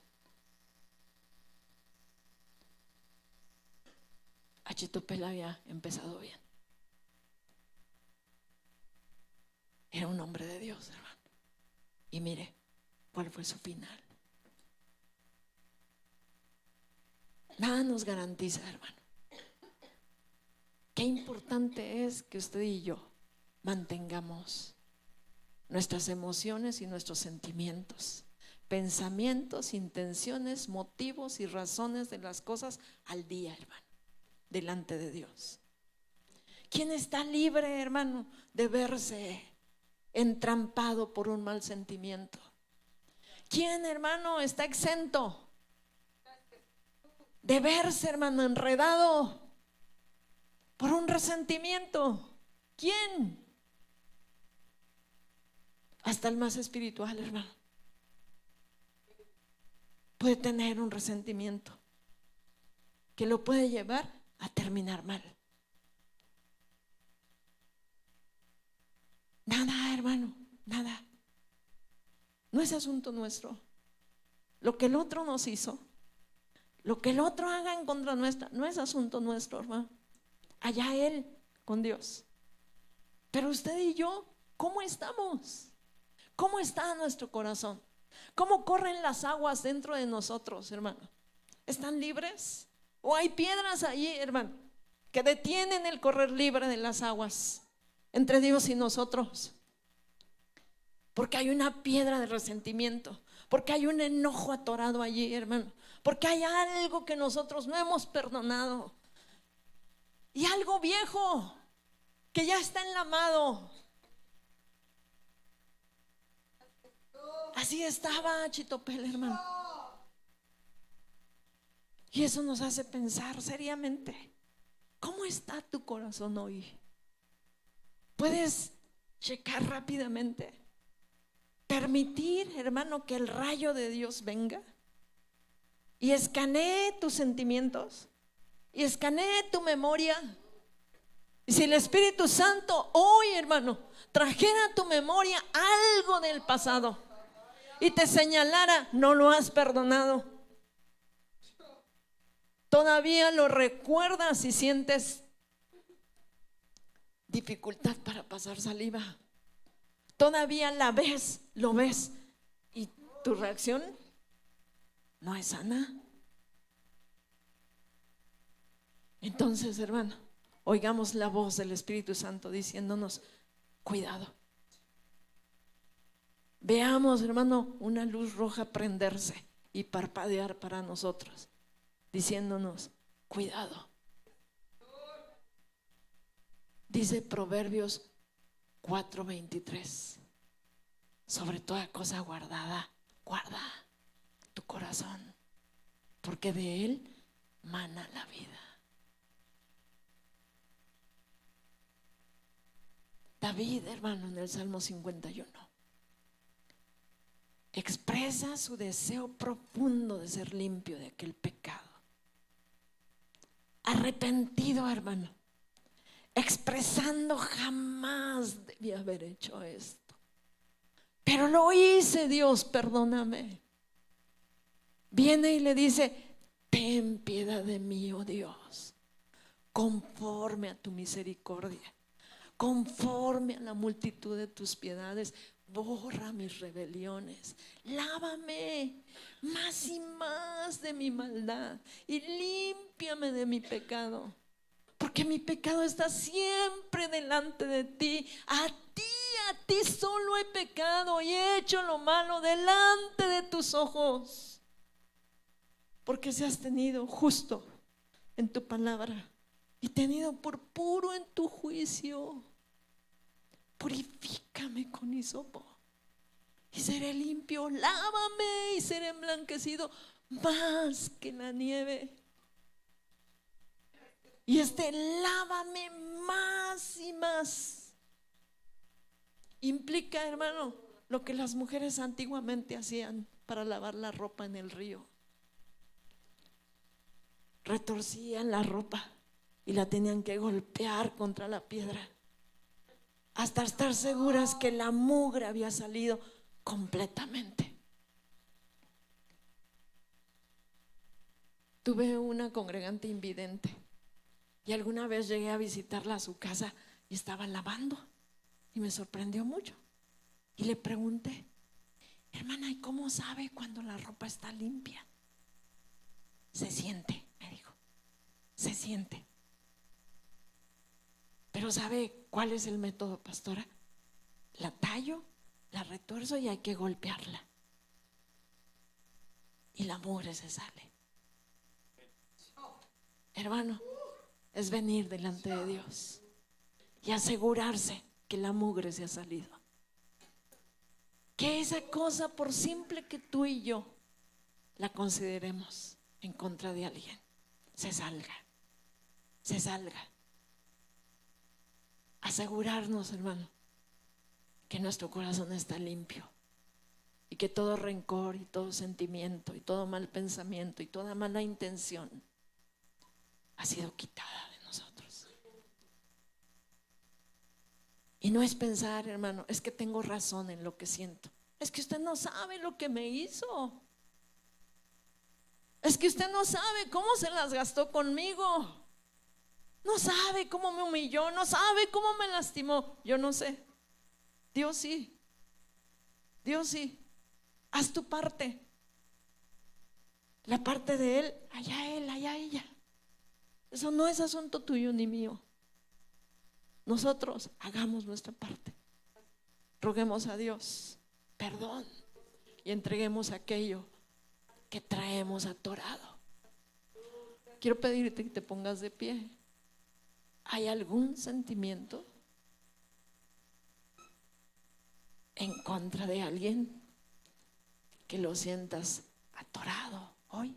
Achitopel había empezado bien. Era un hombre de Dios, hermano. Y mire, ¿cuál fue su final? Nada nos garantiza, hermano. Qué importante es que usted y yo mantengamos nuestras emociones y nuestros sentimientos, pensamientos, intenciones, motivos y razones de las cosas al día, hermano, delante de Dios. ¿Quién está libre, hermano, de verse entrampado por un mal sentimiento? ¿Quién, hermano, está exento de verse, hermano, enredado por un resentimiento. ¿Quién? Hasta el más espiritual, hermano, puede tener un resentimiento que lo puede llevar a terminar mal. Nada, hermano, nada. No es asunto nuestro. Lo que el otro nos hizo, lo que el otro haga en contra nuestra, no es asunto nuestro, hermano. Allá él con Dios. Pero usted y yo, ¿cómo estamos? ¿Cómo está nuestro corazón? ¿Cómo corren las aguas dentro de nosotros, hermano? ¿Están libres? ¿O hay piedras allí, hermano, que detienen el correr libre de las aguas entre Dios y nosotros? Porque hay una piedra de resentimiento, porque hay un enojo atorado allí, hermano, porque hay algo que nosotros no hemos perdonado y algo viejo que ya está enlamado. Así estaba Chitopel, hermano. Y eso nos hace pensar seriamente, ¿cómo está tu corazón hoy? Puedes checar rápidamente, permitir, hermano, que el rayo de Dios venga y escanee tus sentimientos y escanee tu memoria. Y si el Espíritu Santo hoy, hermano, trajera a tu memoria algo del pasado y te señalara, no lo has perdonado, todavía lo recuerdas y sientes dificultad para pasar saliva, todavía la ves, lo ves y tu reacción no es sana. Entonces, hermano, oigamos la voz del Espíritu Santo diciéndonos, cuidado. Veamos, hermano, una luz roja prenderse y parpadear para nosotros, diciéndonos, cuidado. Dice Proverbios 4:23, sobre toda cosa guardada, guarda tu corazón, porque de él mana la vida. David, hermano, en el Salmo 51 expresa su deseo profundo de ser limpio de aquel pecado, arrepentido, hermano, expresando, jamás debí haber hecho esto, pero lo hice, Dios, perdóname. Viene y le dice, ten piedad de mí, oh Dios, conforme a tu misericordia, conforme a la multitud de tus piedades, borra mis rebeliones, lávame más y más de mi maldad y límpiame de mi pecado, porque mi pecado está siempre delante de ti. A ti solo he pecado y he hecho lo malo delante de tus ojos, porque seas tenido justo en tu palabra y tenido por puro en tu juicio. Purifícame con hisopo y seré limpio, lávame y seré emblanquecido más que la nieve. Y lávame más y más implica, hermano, lo que las mujeres antiguamente hacían para lavar la ropa en el río. Retorcían la ropa y la tenían que golpear contra la piedra hasta estar seguras que la mugre había salido completamente. Tuve una congregante invidente y alguna vez llegué a visitarla a su casa y estaba lavando y me sorprendió mucho y le pregunté, hermana, ¿y cómo sabe cuando la ropa está limpia? Se siente, me dijo, se siente. Pero ¿sabe cuál es el método, pastora? La tallo, la retuerzo y hay que golpearla y la mugre se sale. Hermano, es venir delante de Dios y asegurarse que la mugre se ha salido, que esa cosa, por simple que tú y yo la consideremos en contra de alguien, se salga. Asegurarnos, hermano, que nuestro corazón está limpio y que todo rencor y todo sentimiento y todo mal pensamiento y toda mala intención ha sido quitada de nosotros. Y no es pensar, hermano, es que tengo razón en lo que siento. Es que usted no sabe lo que me hizo. Es que usted no sabe cómo se las gastó conmigo. No sabe cómo me humilló, no sabe cómo me lastimó. Yo no sé. Dios sí. Dios sí. Haz tu parte. La parte de él, allá ella. Eso no es asunto tuyo ni mío. Nosotros hagamos nuestra parte. Roguemos a Dios perdón y entreguemos aquello que traemos atorado. Quiero pedirte que te pongas de pie. ¿Hay algún sentimiento en contra de alguien que lo sientas atorado hoy?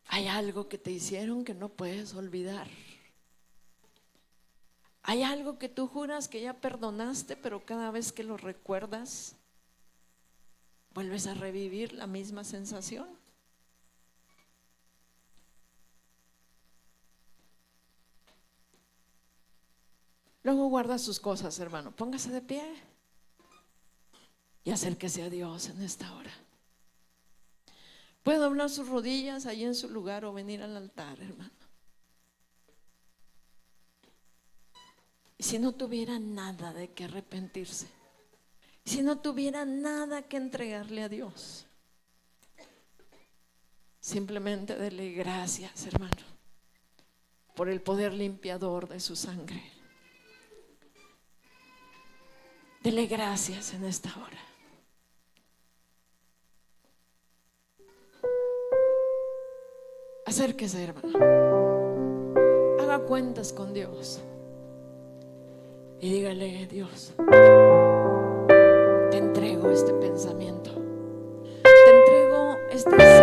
¿Hay algo que te hicieron que no puedes olvidar? ¿Hay algo que tú juras que ya perdonaste, pero cada vez que lo recuerdas vuelves a revivir la misma sensación? Luego guarda sus cosas, hermano. Póngase de pie y acérquese a Dios en esta hora. Puede doblar sus rodillas ahí en su lugar o venir al altar, hermano. Y si no tuviera nada de qué arrepentirse, si no tuviera nada que entregarle a Dios, simplemente dele gracias, hermano, por el poder limpiador de su sangre. Dele gracias en esta hora. Acérquese, hermano. Haga cuentas con Dios y dígale: Dios, te entrego este pensamiento, te entrego este